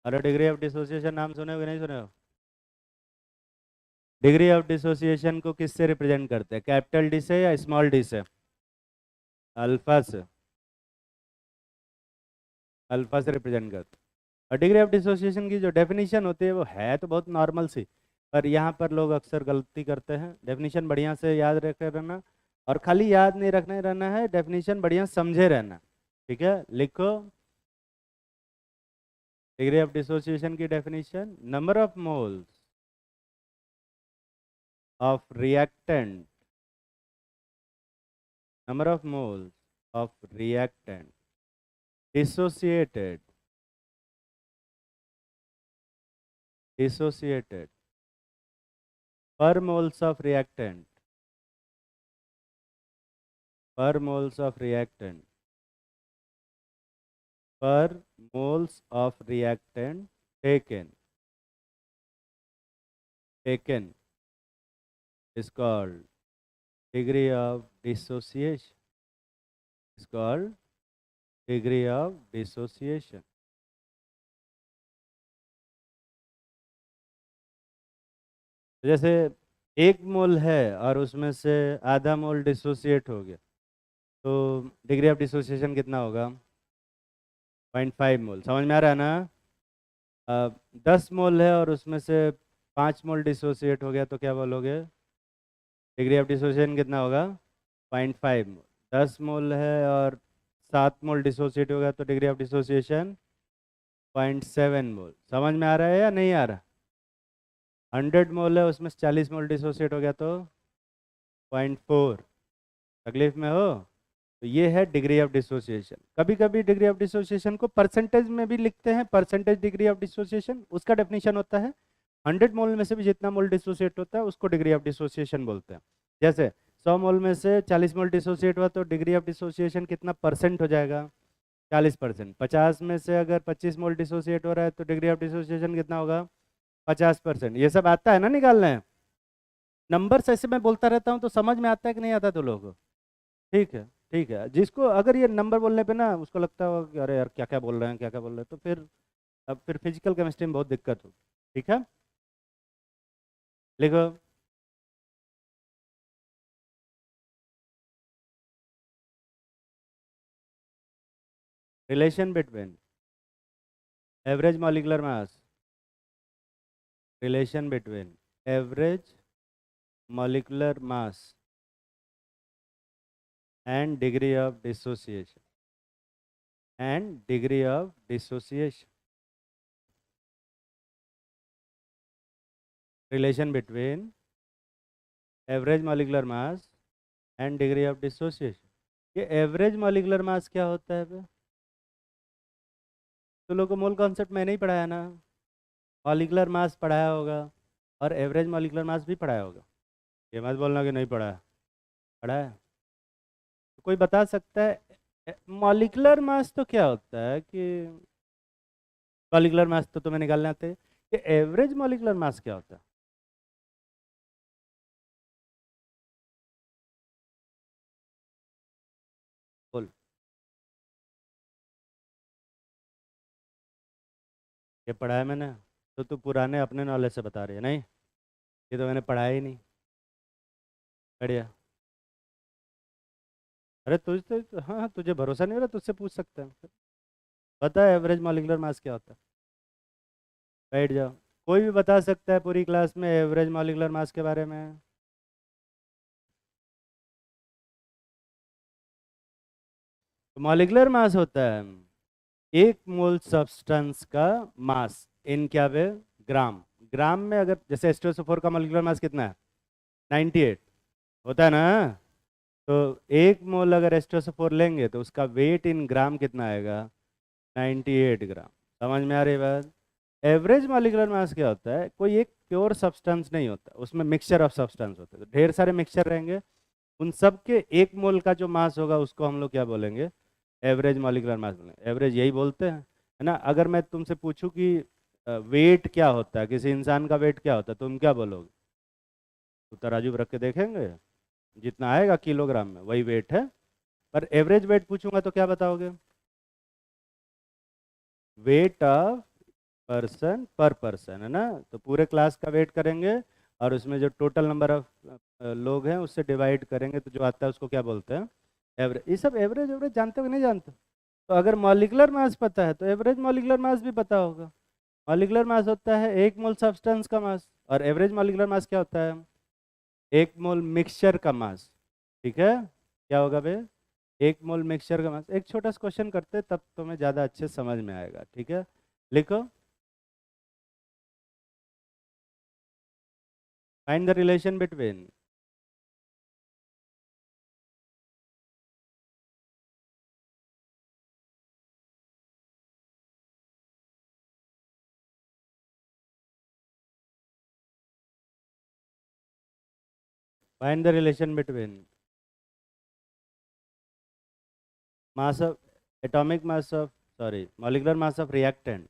Speaker 1: अरे डिग्री ऑफ डिसोसिएशन नाम सुने हो कि नहीं सुने हो? डिग्री ऑफ डिसोसिएशन को किससे रिप्रेजेंट करते हैं, कैपिटल डी से या स्मॉल डी से? अल्फा से, अल्फा से रिप्रेजेंट करते हैं। और डिग्री ऑफ डिसोसिएशन की जो डेफिनेशन होती है वो है तो बहुत नॉर्मल सी, पर यहाँ पर लोग अक्सर गलती करते हैं। डेफिनेशन बढ़िया से याद रखे रहना, और खाली याद नहीं रखने रहना है, डेफिनेशन बढ़िया समझे रहना। ठीक है? लिखो डिग्री ऑफ डिसोसिएशन की definition, number of moles of reactant, number of moles of reactant dissociated per moles of reactant, per moles of reactant, per moles of reactant taken taken is called degree of dissociation. Is called degree of dissociation. तो जैसे 1 मोल है और उसमें से आधा मोल dissociate हो गया, तो डिग्री ऑफ डिसोसिएशन कितना होगा? 0.5 मोल। समझ में आ रहा है ना? 10 मोल है और उसमें से 5 मोल डिसोसिएट हो गया, तो क्या बोलोगे? डिग्री ऑफ डिसोसिएशन कितना होगा? 0.5 मोल। 10 मोल है और 7 मोल डिसोसिएट हो गया, तो डिग्री ऑफ डिसोसिएशन 0.7 मोल। समझ में आ रहा है या नहीं आ रहा? 100 मोल है, उसमें से 40 मोल डिसोसिएट हो गया, तो 0.4। तकलीफ में हो? तो ये है डिग्री ऑफ डिसोसिएशन। कभी कभी डिग्री ऑफ डिसोसिएशन को परसेंटेज में भी लिखते हैं, परसेंटेज डिग्री ऑफ डिसोसिएशन। उसका डेफिनेशन होता है 100 मोल में से भी जितना मोल डिसोसिएट होता है उसको डिग्री ऑफ डिसोसिएशन बोलते हैं। जैसे 100 मोल में से 40 मोल डिसोसिएट हुआ, तो डिग्री ऑफ डिसोसिएशन कितना परसेंट हो जाएगा? 40%। 50 में से अगर 25 मोल डिसोसिएट हो रहा है, तो डिग्री ऑफ डिसोसिएशन कितना होगा? 50%। ये सब आता है ना निकालना है? नंबर्स ऐसे मैं बोलता रहता हूँ तो समझ में आता है कि नहीं आता तो लोगों को? ठीक है, ठीक है। जिसको अगर ये नंबर बोलने पे ना उसको लगता होगा कि अरे यार क्या क्या बोल रहे हैं, क्या क्या बोल रहे हैं, तो फिर अब फिर फिजिकल केमिस्ट्री में बहुत दिक्कत हो। ठीक है, लिखो। Relation between average molecular mass, relation between average molecular mass and degree of dissociation, and degree of dissociation. Relation between average molecular mass and degree of dissociation. ये एवरेज मॉलिक्यूलर मास क्या होता है बे? तो लोगों को मूल कॉन्सेप्ट मैंने ही पढ़ाया ना। मॉलिक्यूलर मास पढ़ाया होगा और एवरेज मॉलिक्यूलर मास भी पढ़ाया होगा। ये मत बोलना कि नहीं पढ़ा है, पढ़ा है। तो कोई बता सकता है मॉलिक्यूलर मास तो क्या होता है? कि मॉलिक्यूलर मास तो तुम्हें निकालने आते हैं, कि एवरेज मॉलिक्यूलर मास क्या होता है? बोल। ये पढ़ा है मैंने? तो तू पुराने अपने नॉलेज से बता रही है? नहीं, ये तो मैंने पढ़ाया ही नहीं। बढ़िया। अरे तुझे तो हाँ हाँ, तुझे भरोसा नहीं हो रहा, तुझसे पूछ सकते हैं। बता एवरेज मॉलिक्यूलर मास क्या होता है? बैठ जाओ। कोई भी बता सकता है पूरी क्लास में एवरेज मॉलिक्यूलर मास के बारे में? तो मॉलिक्यूलर मास होता है 1 मोल सब्सटेंस का मास इन क्या वे? ग्राम। ग्राम में अगर जैसे H2SO4 का मॉलिक्यूलर मास कितना है? 98 होता है ना? तो 1 मोल अगर H2SO4 लेंगे तो उसका वेट इन ग्राम कितना आएगा? 98 ग्राम। समझ में आ रही है बात? एवरेज मॉलिक्यूलर मास क्या होता है? कोई एक प्योर सब्सटेंस नहीं होता, उसमें मिक्सचर ऑफ सब्सटेंस होते हैं, तो ढेर सारे मिक्सचर रहेंगे। उन सब के 1 मोल का जो मास होगा उसको हम लोग क्या बोलेंगे? एवरेज मॉलिक्यूलर मास बोलेंगे। एवरेज यही बोलते हैं, है ना? अगर मैं तुमसे पूछूं कि वेट क्या होता है, किसी इंसान का वेट क्या होता है, तुम क्या बोलोगे? तो तराजू रख के देखेंगे, जितना आएगा किलोग्राम में वही वेट है। पर एवरेज वेट पूछूंगा तो क्या बताओगे? वेट ऑफ पर्सन पर पर्सन, है ना? तो पूरे क्लास का वेट करेंगे और उसमें जो टोटल नंबर ऑफ लोग हैं उससे डिवाइड करेंगे, तो जो आता है उसको क्या बोलते हैं? एवरेज। ये सब एवरेज एवरेज जानते हो कि नहीं जानते? तो अगर मॉलिक्यूलर मास पता है तो एवरेज मॉलिक्यूलर मास भी पता होगा। मॉलिक्यूलर मास होता है 1 मोल सब्सटेंस का मास, और एवरेज मॉलिक्यूलर मास क्या होता है? 1 मोल मिक्सचर का मास। ठीक है, क्या होगा बे? 1 मोल मिक्सचर का मास। एक छोटा सा क्वेश्चन करते हैं, तब तुम्हें ज़्यादा अच्छे समझ में आएगा। ठीक है, लिखो। Find the relation between find the relation between mass of atomic mass of, sorry, molecular mass of reactant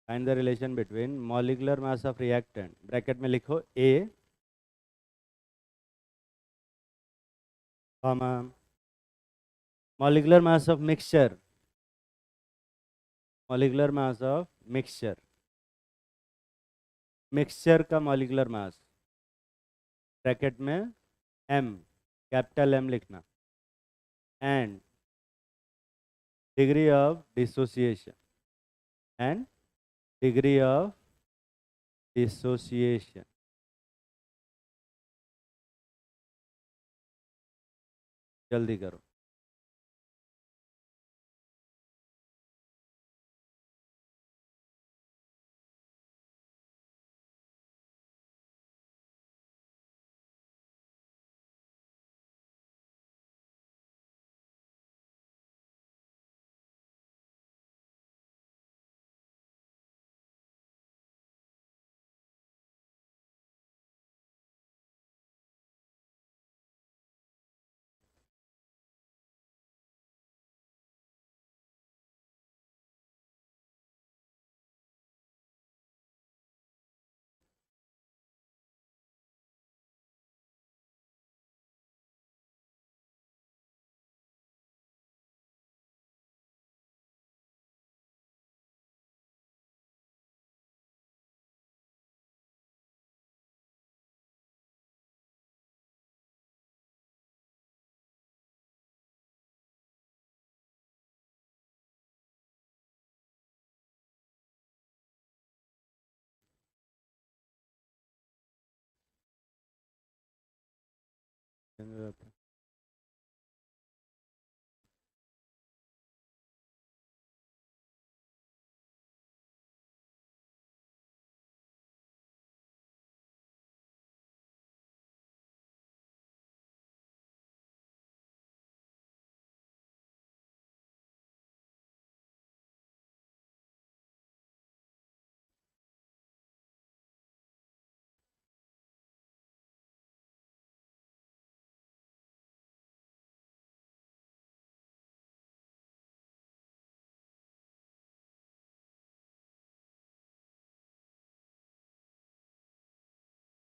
Speaker 1: find the relation between molecular mass of reactant, bracket में लिखो A comma molecular mass of mixture, molecular mass of mixture, mixture का molecular mass bracket में M, capital M लिखना, and degree of dissociation, and degree of dissociation. जल्दी करो।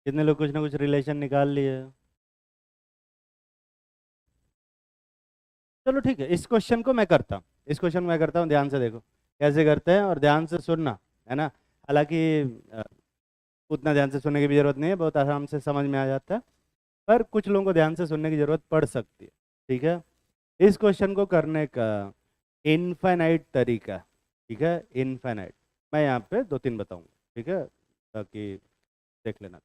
Speaker 1: कितने लोग कुछ ना कुछ रिलेशन निकाल लिए? चलो ठीक है, इस क्वेश्चन को मैं करता हूँ, इस क्वेश्चन को मैं करता हूँ, ध्यान से देखो कैसे करते हैं और ध्यान से सुनना, है ना। हालांकि अ, उतना ध्यान से सुनने की भी जरूरत नहीं है, बहुत आराम से समझ में आ जाता है, पर कुछ लोगों को ध्यान से सुनने की जरूरत पड़ सकती है। ठीक है, इस क्वेश्चन को करने का इनफाइनाइट तरीका, ठीक है, इनफाइनाइट, मैं यहाँ पे दो तीन बताऊंगा, ठीक है, ताकि देख लेना।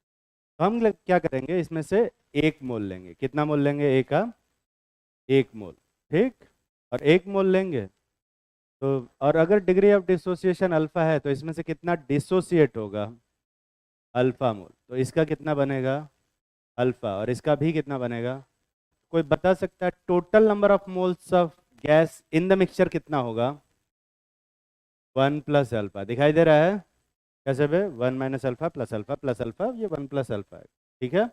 Speaker 1: तो हम क्या करेंगे, इसमें से एक मोल लेंगे, कितना मोल लेंगे, ए का एक मोल, ठीक, और एक मोल लेंगे तो, और अगर डिग्री ऑफ डिसोसिएशन अल्फा है तो इसमें से कितना डिसोसिएट होगा, अल्फा मोल, तो इसका कितना बनेगा अल्फा, और इसका भी कितना बनेगा। कोई बता सकता है total number of moles of gas in the mixture कितना होगा? 1 + अल्फा, दिखाई दे रहा है कैसे बे, 1 - अल्फा प्लस अल्फा, ये 1 + अल्फा है, ठीक है।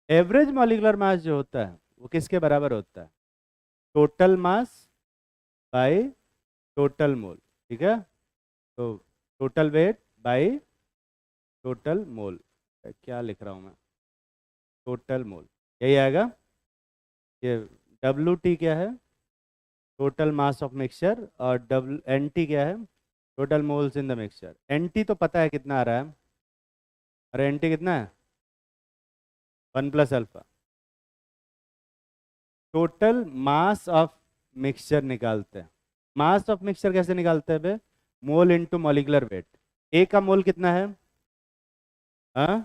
Speaker 1: एवरेज मॉलिक्यूलर मास जो होता है वो किसके बराबर होता है? टोटल मास बाय टोटल मोल, ठीक है, तो टोटल वेट बाय टोटल मोल, क्या लिख रहा हूँ मैं, टोटल मोल, यही आएगा। ये डब्ल्यू टी क्या है, टोटल मास ऑफ मिक्सचर, और डब्ल्यू एन टी क्या है, total moles in the mixture. N T तो पता है कितना आ रहा है, अरे एन टी कितना है, 1 + alpha. Total mass of mixture निकालते हैं, मास ऑफ मिक्सचर कैसे निकालते हैं बे, मोल इनटू मॉलिक्यूलर वेट। ए का मोल कितना है, हाँ,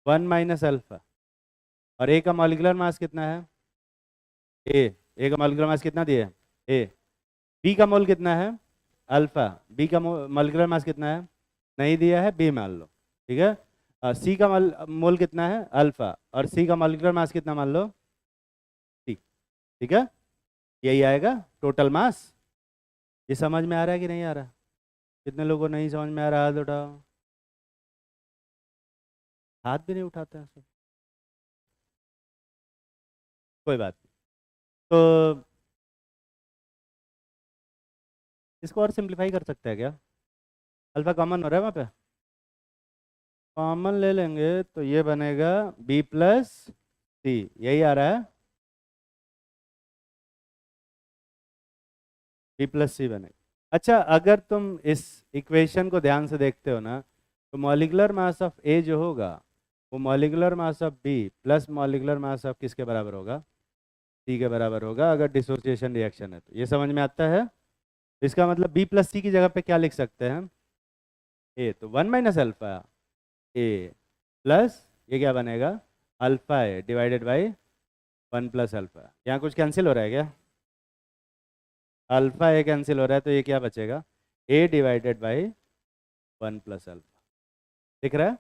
Speaker 1: 1 - अल्फा, और ए का मॉलिक्यूलर मास कितना है, ए, ए का मॉलिक्यूलर मास कितना दिए, ए। बी का मोल कितना है, अल्फा, बी का मॉलिक्यूलर मास कितना है, नहीं दिया है, बी मान लो, ठीक है। सी का मोल कितना है, अल्फा, और सी का मॉलिक्यूलर मास कितना मान लो, सी, ठीक है, यही आएगा टोटल मास। ये समझ में आ रहा है कि नहीं आ रहा? कितने लोगों को नहीं समझ में आ रहा, हाथ उठाओ, हाथ भी नहीं उठाते हैं सब। कोई बात नहीं। तो इसको और सिंप्लीफाई कर सकते हैं क्या? अल्फा कॉमन हो रहा है वहाँ पे, कॉमन ले लेंगे तो ये बनेगा बी प्लस सी, यही आ रहा है, बी प्लस सी बनेगा। अच्छा, अगर तुम इस इक्वेशन को ध्यान से देखते हो ना, तो मॉलिक्यूलर मास ऑफ ए जो होगा वो molecular mass of B plus molecular mass of किसके बराबर होगा? सी के बराबर होगा, अगर डिसोसिएशन रिएक्शन है तो। ये समझ में आता है? इसका मतलब बी प्लस सी की जगह पे क्या लिख सकते हैं? ए, तो वन माइनस अल्फा ए प्लस ये क्या बनेगा? Alpha A divided by one plus alpha. यहाँ कुछ कैंसिल हो रहा है क्या? अल्फा ए कैंसिल हो रहा है तो ये क्या बचेगा? A divided by one plus alpha. दिख रहा है?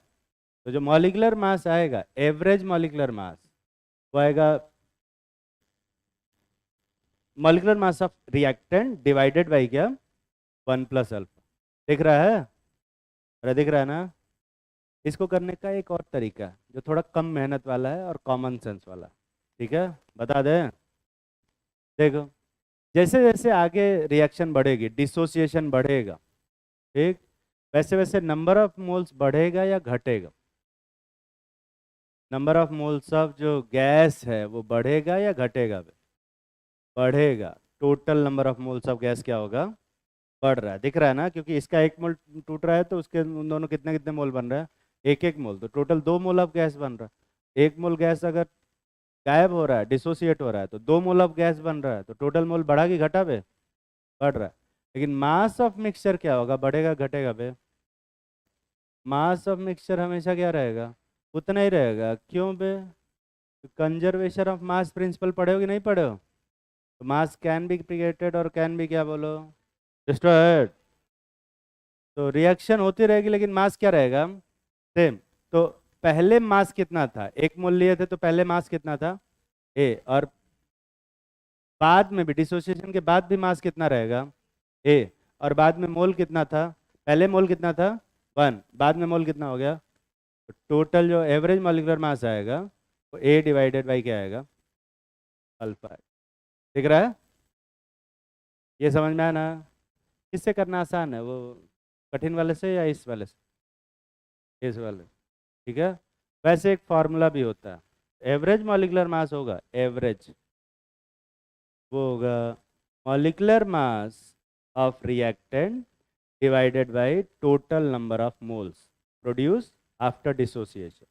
Speaker 1: तो जो मॉलिक्यूलर मास आएगा, एवरेज मॉलिक्यूलर मास, वो आएगा molecular mass of reactant divided by क्या? One plus alpha. दिख रहा है? अरे दिख रहा है ना? इसको करने का एक और तरीका है जो थोड़ा कम मेहनत वाला है और कॉमन सेंस वाला। ठीक है, बता दें? देखो, जैसे जैसे आगे रिएक्शन बढ़ेगी, डिसोसिएशन बढ़ेगा, ठीक, वैसे वैसे नंबर ऑफ मोल्स बढ़ेगा या घटेगा? नंबर ऑफ मोल्स ऑफ जो गैस है वो बढ़ेगा या घटेगा? बढ़ेगा। Total number of moles of gas क्या होगा? बढ़ रहा है। दिख रहा है ना? क्योंकि इसका एक मोल टूट रहा है तो उसके उन दोनों कितने कितने मोल बन रहा है? एक एक मोल, तो टोटल दो मोल ऑफ गैस बन रहा है। एक मोल गैस अगर गायब हो रहा है, डिसोसिएट हो रहा है, तो दो मोल ऑफ गैस बन रहा है, तो टोटल मोल बढ़ा कि घटा बे? बढ़ रहा है। लेकिन मास ऑफ मिक्सचर क्या होगा? बढ़ेगा घटेगा बे? मास ऑफ मिक्सचर हमेशा क्या रहेगा? उतना ही रहेगा। क्यों बे? कंजर्वेशन ऑफ मास प्रिंसिपल पढ़े हो कि नहीं पढ़े हो? तो मास कैन बी क्रिएटेड और कैन बी क्या बोलो? डिस्ट्रॉयड। तो रिएक्शन होती रहेगी लेकिन मास क्या रहेगा? सेम। तो पहले मास कितना था? एक मोल लिए थे तो पहले मास कितना था? ए। और बाद में भी, डिसोसिएशन के बाद भी मास कितना रहेगा? ए। और बाद में मोल कितना था? पहले मोल कितना था? वन। बाद में मोल कितना हो गया? तो टोटल जो एवरेज मॉलिक्यूलर मास आएगा वो ए डिवाइडेड बाई क्या आएगा? अल्फा। दिख रहा है? ये समझ में आया ना? किससे करना आसान है, वो कठिन वाले से या इस वाले से? इस वाले। ठीक है। वैसे एक फार्मूला भी होता है, एवरेज मॉलिक्यूलर मास होगा, एवरेज वो होगा molecular mass of reactant divided by total number of moles produce after dissociation.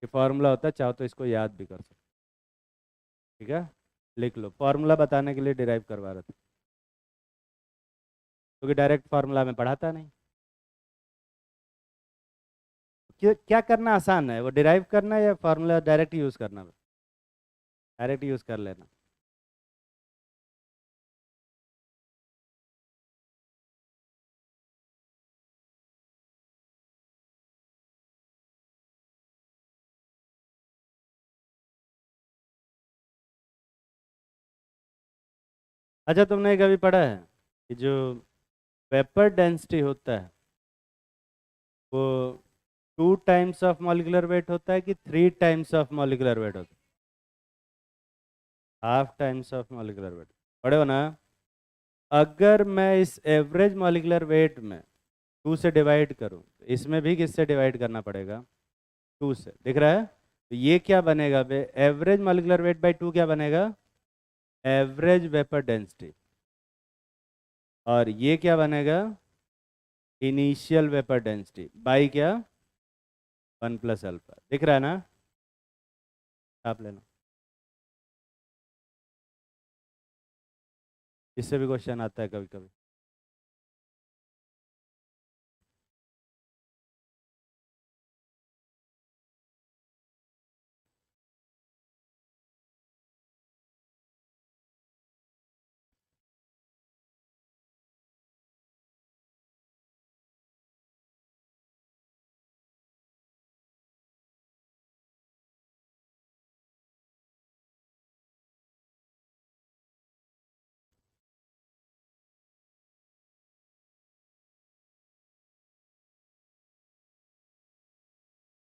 Speaker 1: ये फार्मूला होता है, चाहो तो इसको याद भी कर सकते। ठीक है, लिख लो। फार्मूला बताने के लिए डिराइव करवा रहे थे, क्योंकि डायरेक्ट फार्मूला में पढ़ाता नहीं। क्या करना आसान है, वो डिराइव करना या फार्मूला डायरेक्ट यूज करना? डायरेक्ट यूज कर लेना। अच्छा, तुमने कभी पढ़ा है कि जो वेपर डेंसिटी होता है वो two times of molecular weight होता है कि three times of molecular weight होता है? Half times of molecular weight. पढ़े हो ना? अगर मैं इस एवरेज मॉलिक्यूलर वेट में टू से डिवाइड करूं तो इसमें भी किससे डिवाइड करना पड़ेगा? टू से। दिख रहा है? तो ये क्या बनेगा बे? Average molecular weight by two क्या बनेगा? Average vapour density. और ये क्या बनेगा? इनिशियल वेपर डेंसिटी बाई क्या? One plus alpha. दिख रहा है ना? आप लेना, इससे भी क्वेश्चन आता है कभी कभी।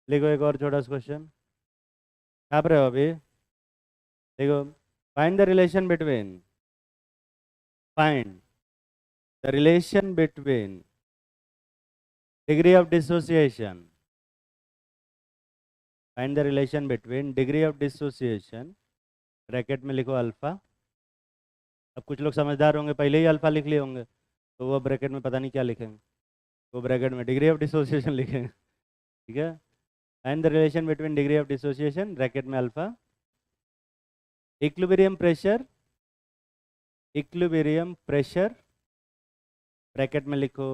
Speaker 1: लिखो एक और छोटा सा क्वेश्चन। आप रहे हो अभी? देखो, find the relation between find the relation between degree of dissociation. Find the relation between degree of dissociation, bracket में लिखो अल्फा। अब कुछ लोग समझदार होंगे, पहले ही अल्फा लिख लिए होंगे, तो वो ब्रैकेट में पता नहीं क्या लिखेंगे, वो ब्रैकेट में डिग्री ऑफ डिसोसिएशन लिखेंगे। ठीक है, and the relation between degree of dissociation bracket में alpha. Equilibrium pressure, equilibrium pressure bracket में लिखो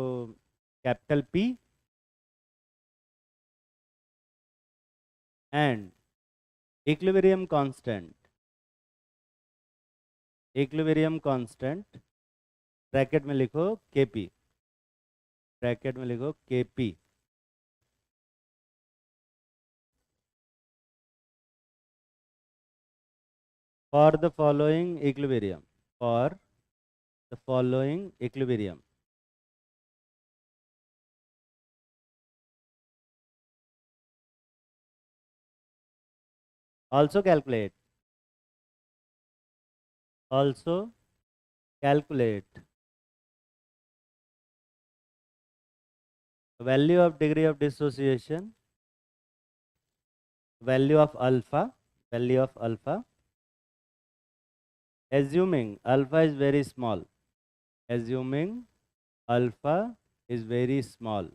Speaker 1: capital P, and equilibrium constant, equilibrium constant bracket में लिखो केपी, ब्रैकेट में लिखो KP. For the following equilibrium, for the following equilibrium, also calculate value of degree of dissociation, value of alpha, assuming alpha is very small, assuming alpha is very small।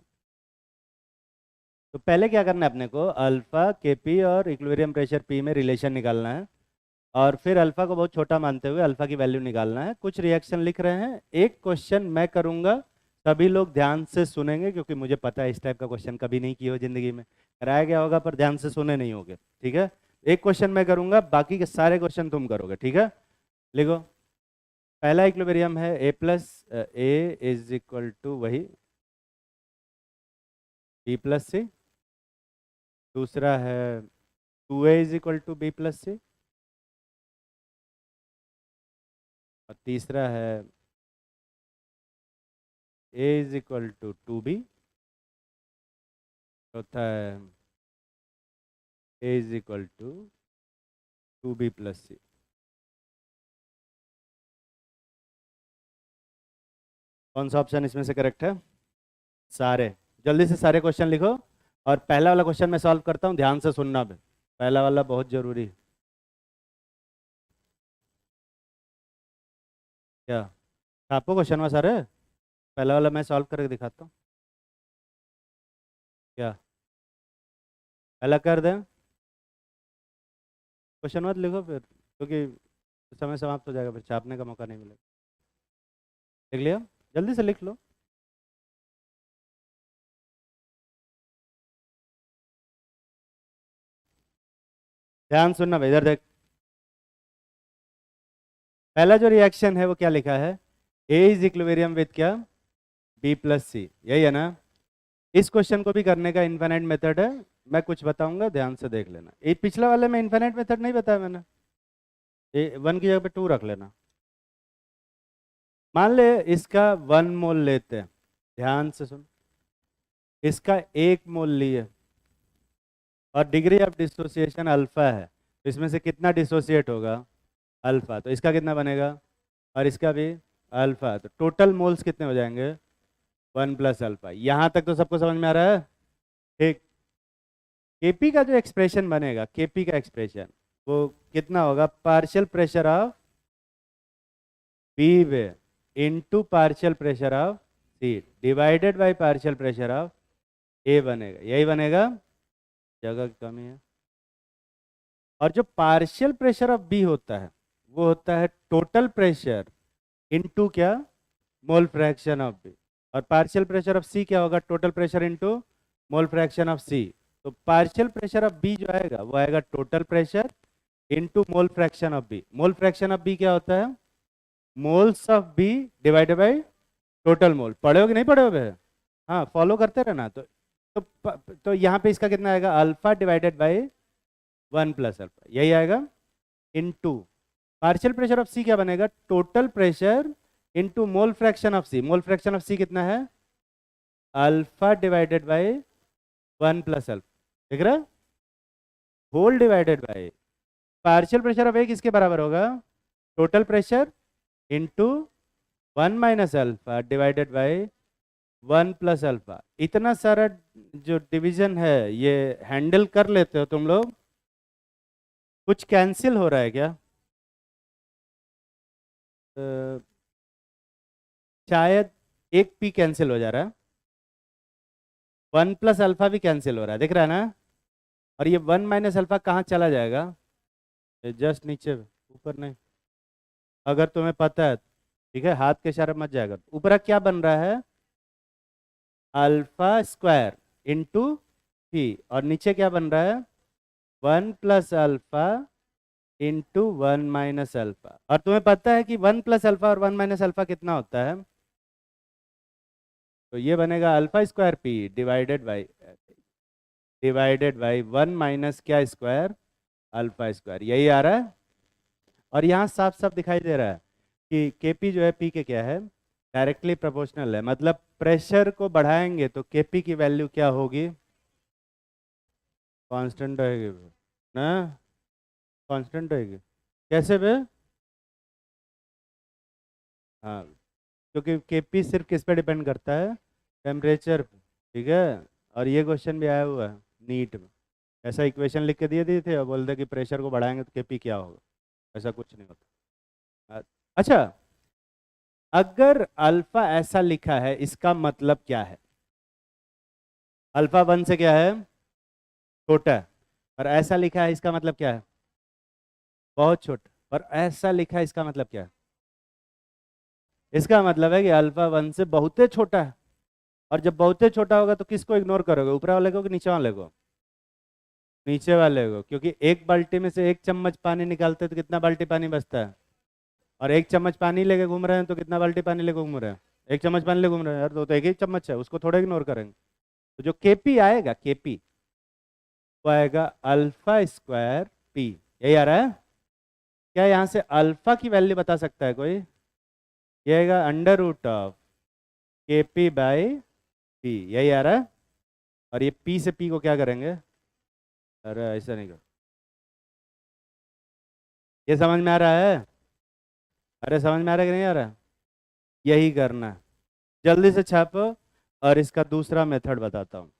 Speaker 1: तो पहले क्या करना है अपने को, alpha के पी और equilibrium pressure P में रिलेशन निकालना है, और फिर अल्फा को बहुत छोटा मानते हुए अल्फा की वैल्यू निकालना है। कुछ रिएक्शन लिख रहे हैं, एक क्वेश्चन मैं करूंगा, सभी लोग ध्यान से सुनेंगे, क्योंकि मुझे पता है इस टाइप का क्वेश्चन कभी नहीं किया हो जिंदगी में, कराया गया होगा पर ध्यान से सुने नहीं होगे। ठीक है, एक क्वेश्चन मैं करूंगा, बाकी के सारे क्वेश्चन तुम करोगे। ठीक है, लिखो। पहला इक्विलिब्रियम है A plus A is equal to वही बी प्लस सी, दूसरा है 2a is equal to B plus C, और तीसरा है a is equal to 2b, चौथा है a is equal to 2b plus C. कौन सा ऑप्शन इसमें से करेक्ट है? सारे। जल्दी से सारे क्वेश्चन लिखो, और पहला वाला क्वेश्चन मैं सॉल्व करता हूँ, ध्यान से सुनना भी, पहला वाला बहुत जरूरी है। क्या आपको क्वेश्चन में सारे? पहला वाला मैं सॉल्व करके दिखाता हूँ। क्या पहला कर दें? क्वेश्चन मत लिखो फिर, क्योंकि समय समाप्त हो जाएगा, फिर छापने का मौका नहीं मिलेगा। लिख लिया? जल्दी से लिख लो। ध्यान सुनना भाई, इधर देख। पहला जो रिएक्शन है वो क्या लिखा है, ए इज इक्विलिब्रियम विथ क्या, बी प्लस सी, यही है ना? इस क्वेश्चन को भी करने का इनफाइनाइट मेथड है, मैं कुछ बताऊंगा, ध्यान से देख लेना। ये पिछला वाले में इनफाइनाइट मेथड नहीं बताया मैंने, ये 1 की जगह पे 2 रख लेना। मान ले इसका 1 मोल लेते हैं, ध्यान से सुन, इसका 1 मोल लिए, और डिग्री ऑफ डिसोसिएशन अल्फा है, तो इसमें से कितना डिसोसिएट होगा? अल्फा, तो इसका कितना बनेगा, और इसका भी अल्फा, तो टोटल मोल्स कितने हो जाएंगे? 1 प्लस अल्फा। यहाँ तक तो सबको समझ में आ रहा है? ठीक। केपी का जो एक्सप्रेशन बनेगा, केपी का एक्सप्रेशन वो कितना होगा, पार्शियल प्रेशर ऑफ बी वे into partial pressure of C divided by partial pressure of A बनेगा, यही बनेगा। जगह की कमी है। और जो पार्शियल प्रेशर ऑफ बी होता है वो होता है टोटल प्रेशर इनटू क्या, मोल फ्रैक्शन ऑफ बी, और पार्शियल प्रेशर ऑफ सी क्या होगा, total pressure into mole fraction of C. तो पार्शियल प्रेशर ऑफ बी जो आएगा वो आएगा total pressure into mole fraction of B. Mole fraction of B क्या होता है, moles of B divided by total mole. पढ़े हो कि नहीं पढ़े हो भैया? हाँ, फॉलो करते रहना। तो यहाँ पे इसका कितना आएगा, alpha divided by 1 plus alpha, यही आएगा, into partial pressure of C क्या बनेगा, total pressure into mole fraction of C. Mole fraction of C कितना है, alpha divided by 1 plus alpha, देख रहे, whole divided by partial pressure of A किसके बराबर होगा, total pressure into 1 minus alpha divided by 1 plus alpha. इतना सारा जो डिवीजन है ये हैंडल कर लेते हो तुम लोग? कुछ कैंसिल हो रहा है क्या? शायद एक पी कैंसिल हो जा रहा है, 1 प्लस अल्फा भी कैंसिल हो रहा है, दिख रहा है ना? और ये 1 माइनस अल्फा कहाँ चला जाएगा? जस्ट नीचे, ऊपर नहीं। अगर तुम्हें पता है ठीक है, हाथ के इशारे मत जाएगा। ऊपर क्या बन रहा है? अल्फा स्क्वायर इंटू पी, और नीचे क्या बन रहा है? 1 plus alpha into 1 minus alpha. और तुम्हें पता है कि 1 प्लस अल्फा और 1 माइनस अल्फा कितना होता है? तो ये बनेगा alpha square P divided by 1 minus क्या स्क्वायर? Alpha square. यही आ रहा है। और यहाँ साफ साफ दिखाई दे रहा है कि केपी जो है पी के क्या है? डायरेक्टली प्रोपोर्शनल है। मतलब प्रेशर को बढ़ाएंगे तो केपी की वैल्यू क्या होगी? कांस्टेंट रहेगी ना? कांस्टेंट रहेगी। कैसे बे? हाँ, क्योंकि केपी सिर्फ किस पे डिपेंड करता है? टेम्परेचर पे। ठीक है। और ये क्वेश्चन भी आया हुआ है नीट में। ऐसा इक्वेशन लिख के दिए दिए थे और बोल दे कि प्रेशर को बढ़ाएंगे तो केपी क्या होगा। ऐसा कुछ नहीं होता। अच्छा, अगर अल्फा ऐसा लिखा है इसका मतलब क्या है? अल्फा 1 से क्या है? छोटा है। और ऐसा लिखा है इसका मतलब क्या है? बहुत छोटा। और ऐसा लिखा है इसका मतलब क्या है? इसका मतलब है कि अल्फा 1 से बहुत ही छोटा है। और जब बहुत ही छोटा होगा तो किसको इग्नोर करोगे? ऊपर वाले को कि नीचे वाले को? नीचे वाले को, क्योंकि एक बाल्टी में से एक चम्मच पानी निकालते तो कितना बाल्टी पानी बचता है? और एक चम्मच पानी लेके घूम रहे हैं तो कितना बाल्टी पानी लेके घूम रहे हैं? एक चम्मच पानी लेके घूम रहे हैं यार, तो एक ही चम्मच है, उसको थोड़ा इग्नोर करेंगे। तो जो केपी आएगा, केपी वो आएगा अल्फा स्क्वायर पी। यही आ रहा है। क्या यहाँ से अल्फा की वैल्यू बता सकता है कोई? ये आएगा अंडर रूट ऑफ के पी बाई पी। यही आ रहा है। और ये पी से पी को क्या करेंगे? अरे ऐसा नहीं कर। ये समझ में आ रहा है? अरे समझ में आ रहा है कि नहीं आ रहा? यही करना है। जल्दी से छापो। और इसका दूसरा मेथड बताता हूँ।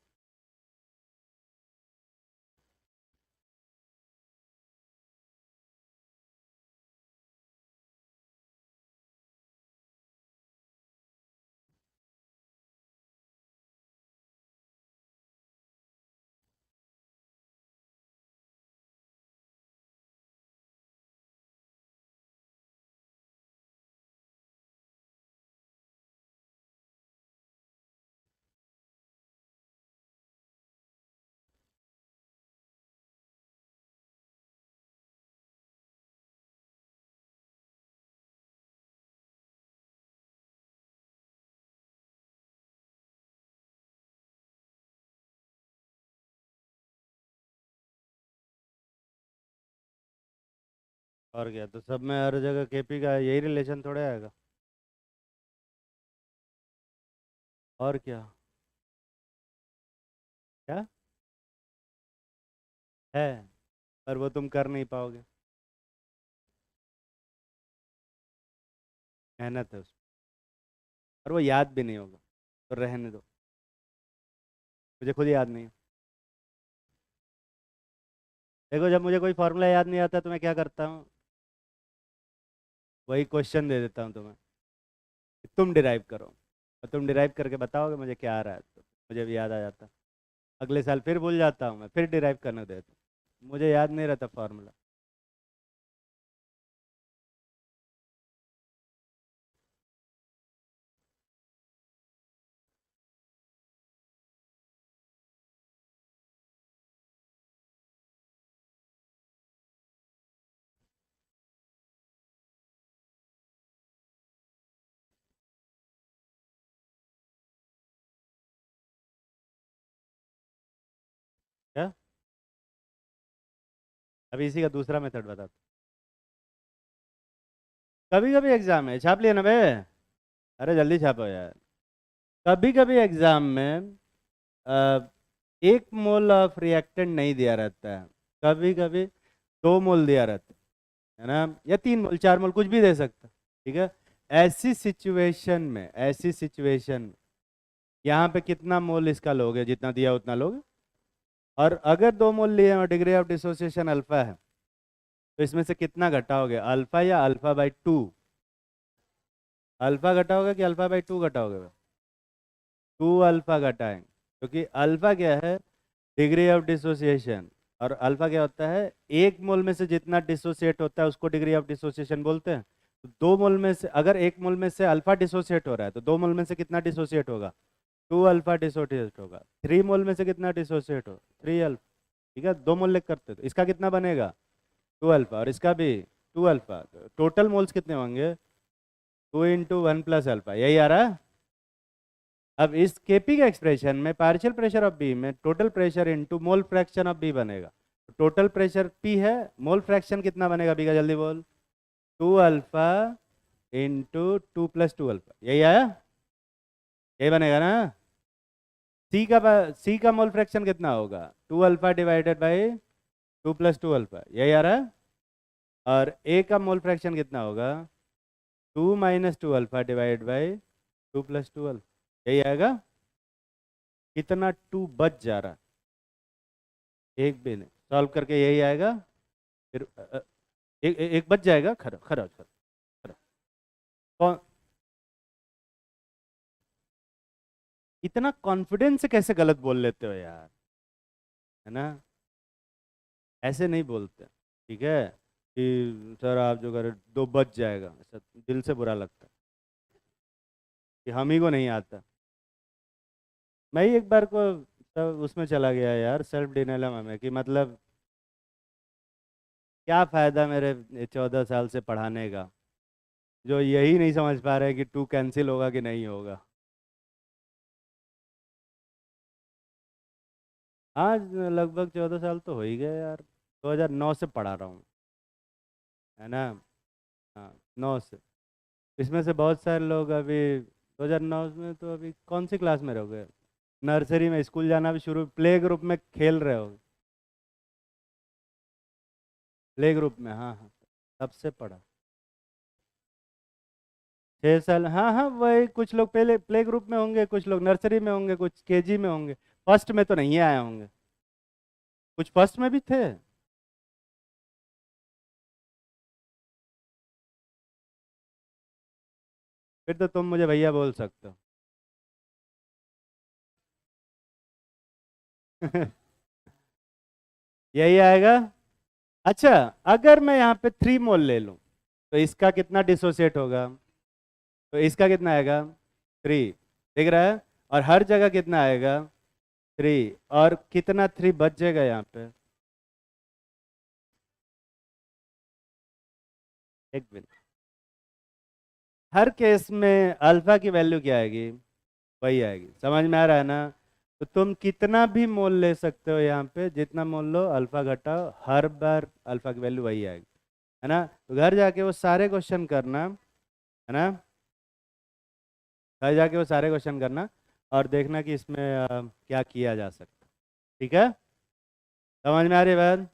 Speaker 1: और क्या, तो सब में हर जगह केपी का यही रिलेशन थोड़े आएगा। और क्या? क्या है? पर वो तुम कर नहीं पाओगे। मेहनत है उसमें। और वो याद भी नहीं होगा। तो रहने दो। मुझे खुद याद नहीं है। देखो, जब मुझे कोई फॉर्मूला याद नहीं आता तो मैं क्या करता हूँ? वही क्वेश्चन दे देता हूँ तुम्हें कि तुम डिराइव करो। और तुम डिराइव करके बताओगे मुझे क्या आ रहा है, तो मुझे भी याद आ जाता। अगले साल फिर भूल जाता हूँ मैं, फिर डिराइव करने देता हूँ। मुझे याद नहीं रहता फॉर्मूला। क्या? अभी इसी का दूसरा मेथड बताता हूँ। कभी कभी एग्जाम है, छाप लिया ना बे? अरे जल्दी छापो यार। कभी कभी एग्जाम में अ, 1 मोल ऑफ रिएक्टेंट नहीं दिया रहता है। कभी कभी 2 मोल दिया रहता है ना? या 3 मोल 4 मोल कुछ भी दे सकता है। ठीक है। ऐसी सिचुएशन में यहाँ पे कितना मोल इसका लोगे, जितना दिया उतना लोगे। और अगर 2 मोल लिए और डिग्री ऑफ डिसोसिएशन अल्फा है, तो इसमें से कितना घटाओगे, अल्फा या अल्फा बाई 2? अल्फा घटाओगे कि अल्फा बाई 2 घटाओगे? 2 अल्फा घटाएंगे, क्योंकि अल्फा क्या है, डिग्री ऑफ डिसोसिएशन। और अल्फा क्या होता है, 1 मोल में से जितना डिसोसिएट होता है उसको डिग्री ऑफ डिसोसिएशन बोलते हैं। तो 2 मोल में से, अगर 1 मोल में से अल्फा डिसोसिएट हो रहा है, तो 2 मोल में से कितना डिसोसिएट होगा, 2 अल्फा डिसोसिएट होगा। 3 मोल में से कितना डिसोसिएट हो, 3 अल्फा। ठीक है, 2 मोल लेकर करते, तो इसका कितना बनेगा, 2 अल्फा, और इसका भी 2 अल्फा। टोटल मोल्स कितने होंगे, 2 इंटू 1 प्लस अल्फा, यही आ रहा है। अब इस केपी के एक्सप्रेशन में पार्शियल प्रेशर ऑफ बी में total pressure into mole fraction of B बनेगा। टोटल प्रेशर पी है, मोल फ्रैक्शन कितना बनेगा बी का, जल्दी बोल, 2 अल्फा इंटू 2 प्लस 2 अल्फा, यही आया, यही बनेगा ना। सी का मोल फ्रैक्शन कितना होगा, 2 alpha divided by 2 plus 2 alpha, यही आ रहा है। और ए का मोल फ्रैक्शन कितना होगा, 2 minus 2 alpha divide by 2 plus 2 alpha, यही आएगा। कितना 2 बच जा रहा है, एक भी नहीं, सॉल्व करके यही आएगा। फिर एक बच जाएगा, खरा खरा खरा खरा। कौन इतना कॉन्फिडेंस से कैसे गलत बोल लेते हो यार, है ना, ऐसे नहीं बोलते। ठीक है, कि सर आप जो करें 2 बच जाएगा, ऐसा दिल से बुरा लगता है कि हम ही को नहीं आता। मैं ही एक बार को तब उसमें चला गया यार, सेल्फ डिनाइल में, कि मतलब क्या फ़ायदा मेरे 14 साल से पढ़ाने का, जो यही नहीं समझ पा रहे कि 2 कैंसिल होगा कि नहीं होगा। आज लगभग 14 साल तो हो ही गए यार, 2009 से पढ़ा रहा हूँ, है ना। हाँ, 9 से। इसमें से बहुत सारे लोग अभी 2009 में, तो अभी कौन सी क्लास में रहोगे, नर्सरी में, स्कूल जाना भी शुरू, प्ले ग्रुप में खेल रहे हो, प्ले ग्रुप में, हाँ हाँ, तब से पढ़ा। 6 साल, हाँ हाँ, वही, कुछ लोग पहले प्ले ग्रुप में होंगे, कुछ लोग नर्सरी में होंगे, कुछ केजी में होंगे, फर्स्ट में तो नहीं आए होंगे, कुछ फर्स्ट में भी थे। फिर तो तुम मुझे भैया बोल सकते हो। यही आएगा। अच्छा, अगर मैं यहाँ पे 3 मोल ले लूँ, तो इसका कितना डिसोसिएट होगा, तो इसका कितना आएगा, 3, दिख रहा है। और हर जगह कितना आएगा, 3, और कितना 3 बच जाएगा यहाँ पे, एक मिनट। हर केस में अल्फा की वैल्यू क्या आएगी, वही आएगी, समझ में आ रहा है ना। तो तुम कितना भी मोल ले सकते हो यहाँ पे, जितना मोल लो, अल्फा घटाओ, हर बार अल्फा की वैल्यू वही आएगी, है ना। तो घर जाके वो सारे क्वेश्चन करना, है ना, घर जाके वो सारे क्वेश्चन करना और देखना कि इसमें क्या किया जा सकता। ठीक है, समझ में आ रही है बात।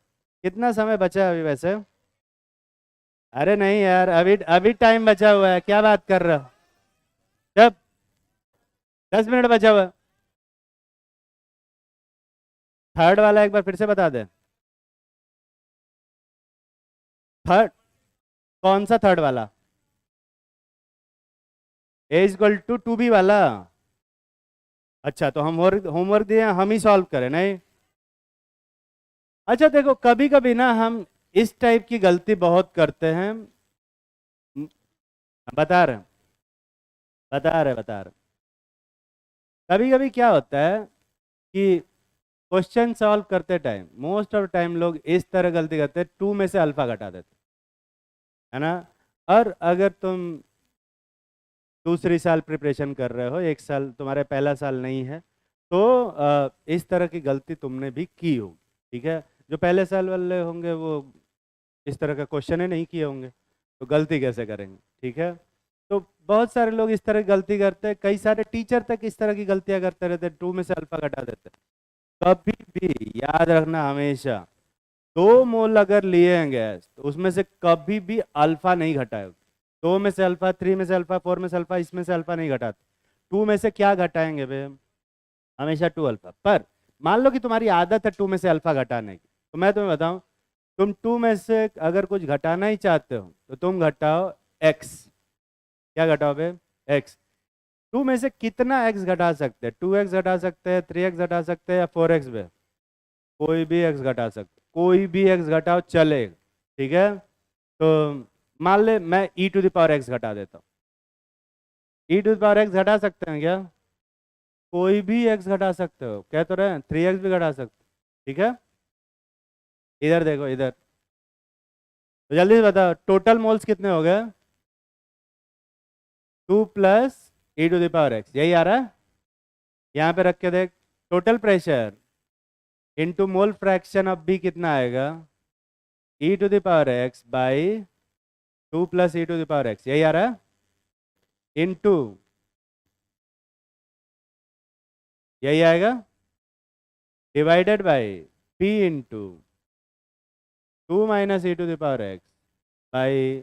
Speaker 1: कितना समय बचा है अभी वैसे, अरे नहीं यार, अभी अभी टाइम बचा हुआ है, क्या बात कर रहे हो, जब 10 मिनट बचा हुआ है। थर्ड वाला एक बार फिर से बता दे, थर्ड, कौन सा थर्ड वाला, ए इक्वल टू 2b वाला। अच्छा, तो हम होमवर्क दिए, हम ही सॉल्व करें, नहीं। अच्छा देखो, कभी कभी ना हम इस टाइप की गलती बहुत करते हैं। म- बता रहे हैं, बता रहे। कभी कभी क्या होता है कि क्वेश्चन सॉल्व करते टाइम मोस्ट ऑफ टाइम लोग इस तरह गलती करते हैं, 2 में से अल्फा घटा देते, है ना। और अगर तुम दूसरी साल प्रिपरेशन कर रहे हो, 1 साल तुम्हारे पहला साल नहीं है, तो इस तरह की गलती तुमने भी की होगी। ठीक है, जो पहले साल वाले होंगे वो इस तरह का क्वेश्चन ही नहीं किए होंगे, तो गलती कैसे करेंगे। ठीक है, तो बहुत सारे लोग इस तरह की गलती करते हैं, कई सारे टीचर तक इस तरह की गलतियां करते रहते हैं, 2 में से अल्फा घटा देते हैं। कभी भी याद रखना, हमेशा 2 मोल अगर लिए हैं गैस, तो उसमें से कभी भी अल्फा नहीं घटाए, 2 में से अल्फा, 3 में से अल्फा, 4 में से अल्फा, इसमें से अल्फा नहीं घटाते। 2 में से क्या घटाएंगे बे? हमेशा 2 अल्फा। पर मान लो कि तुम्हारी आदत है 2 में से अल्फा घटाने की, तो मैं तुम्हें बताऊं, तुम 2 में से अगर कुछ घटाना ही चाहते हो तो तुम घटाओ x। क्या घटाओ बे? x। 2 में से कितना x घटा सकते हैं? 2x घटा सकते हैं, 3x घटा सकते हैं, या 4x बे? कोई भी x घटा सकते, कोई भी x घटाओ चलेगा, ठीक है। तो मान ले मैं e to the power x घटा देता हूँ। e to the power x घटा सकते हैं क्या? कोई भी x घटा सकते हो, कह तो रहे हैं 3x भी घटा सकते हो, ठीक है। इधर देखो इधर, तो जल्दी से बताओ टोटल मोल्स कितने हो गए? 2 plus e to the power x, यही आ रहा है। यहाँ पे रख के देख, total pressure into mole fraction अब भी कितना आएगा? e to the power x by 2 plus e to the power x, यही आ रहा है, इनटू यही आएगा, divided by p into 2 minus e to the power x by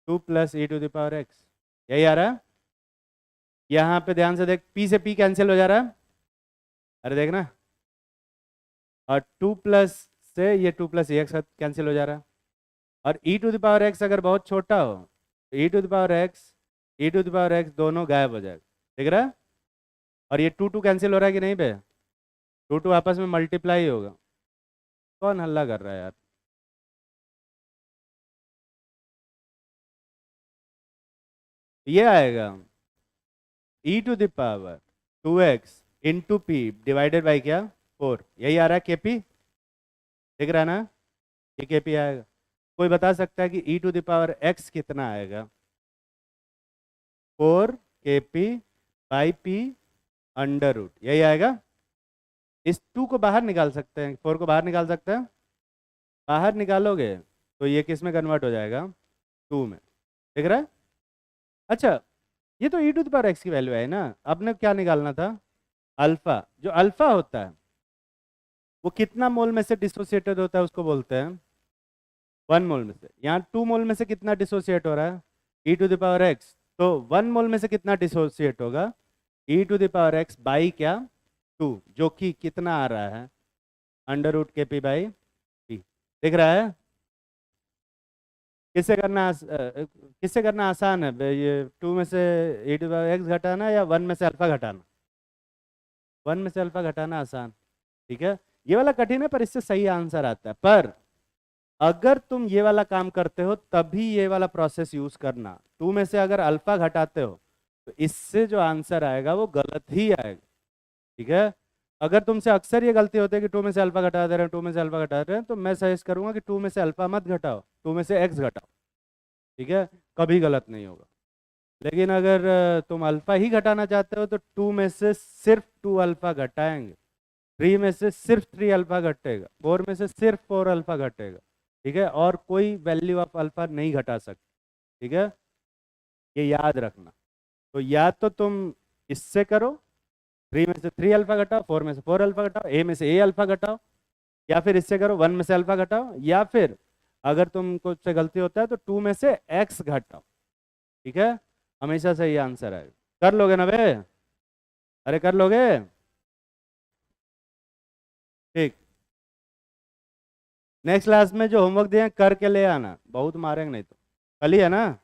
Speaker 1: 2 plus e to the power x, यही आ रहा है। यहाँ पे ध्यान से देख, p से p कैंसिल हो जा रहा है, अरे देखना, और 2 प्लस से ये 2 प्लस ये कैंसिल हो जा रहा है, और e to the power x अगर बहुत छोटा हो तो e to the power x, e to the power x दोनों गायब हो जाएगा, दिख रहा है। और ये 2 2 कैंसिल हो रहा है कि नहीं बे? 2 2 आपस में मल्टीप्लाई होगा। कौन हल्ला कर रहा है यार? ये आएगा e to the power 2x into P divided by क्या? 4, यही आ रहा है केपी, दिख रहा है ना? ये केपी आएगा। कोई बता सकता है कि e to the power x कितना आएगा? 4 KP by P under root, यही आएगा। इस 2 को बाहर निकाल सकते हैं, 4 को बाहर निकाल सकते हैं, बाहर निकालोगे तो ये किस में कन्वर्ट हो जाएगा? 2 में, दिख रहा है। अच्छा, ये तो e to the power x की वैल्यू है ना, आपने क्या निकालना था? अल्फा। जो अल्फा होता है वो कितना मोल में से डिसोसिएटेड होता है उसको बोलते हैं 1 मोल में से। यहाँ 2 मोल में से कितना डिसोसिएट हो रहा है? e to the power x। तो 1 मोल में से कितना डिसोसिएट होगा? e to the power x by क्या? 2, जो कि कितना आ रहा है? Under root K P by P, दिख रहा है। किससे करना आसान है ये? 2 में से e टू पावर x घटाना या 1 में से अल्फा घटाना? 1 में से अल्फा घटाना आसान, ठीक है। ये वाला कठिन है पर इससे सही आंसर आता है। पर अगर तुम ये वाला काम करते हो तभी ये वाला प्रोसेस यूज करना। 2 में से अगर अल्फा घटाते हो तो इससे जो आंसर आएगा वो गलत ही आएगा, ठीक है। अगर तुमसे अक्सर ये गलती होती है कि 2 में से अल्फा घटा दे रहे हैं, 2 में से अल्फा घटा दे रहे हैं, तो मैं सजेस्ट करूंगा कि 2 में से अल्फा मत घटाओ, 2 में से एक्स घटाओ, ठीक है। कभी गलत नहीं होगा। लेकिन अगर तुम अल्फा ही घटाना चाहते हो तो 2 में से सिर्फ 2 अल्फा घटाएंगे, 3 में से सिर्फ 3 अल्फा घटेगा, 4 में से सिर्फ 4 अल्फा घटेगा, ठीक है। और कोई वैल्यू ऑफ अल्फा नहीं घटा सकते, ठीक है। ये याद रखना। तो या तो तुम इससे करो, 3 में से 3 अल्फा घटाओ, 4 में से 4 अल्फा घटाओ, ए में से ए अल्फा घटाओ, या फिर इससे करो 1 में से अल्फा घटाओ, या फिर अगर तुमको से गलती होता है तो 2 में से एक्स घटाओ, ठीक है। हमेशा सही आंसर आएगा। कर लोगे ना बे? अरे कर लोगे? ठीक। नेक्स्ट क्लास में जो होमवर्क दिए हैं करके ले आना, बहुत मारेंगे नहीं तो। कल ही है ना?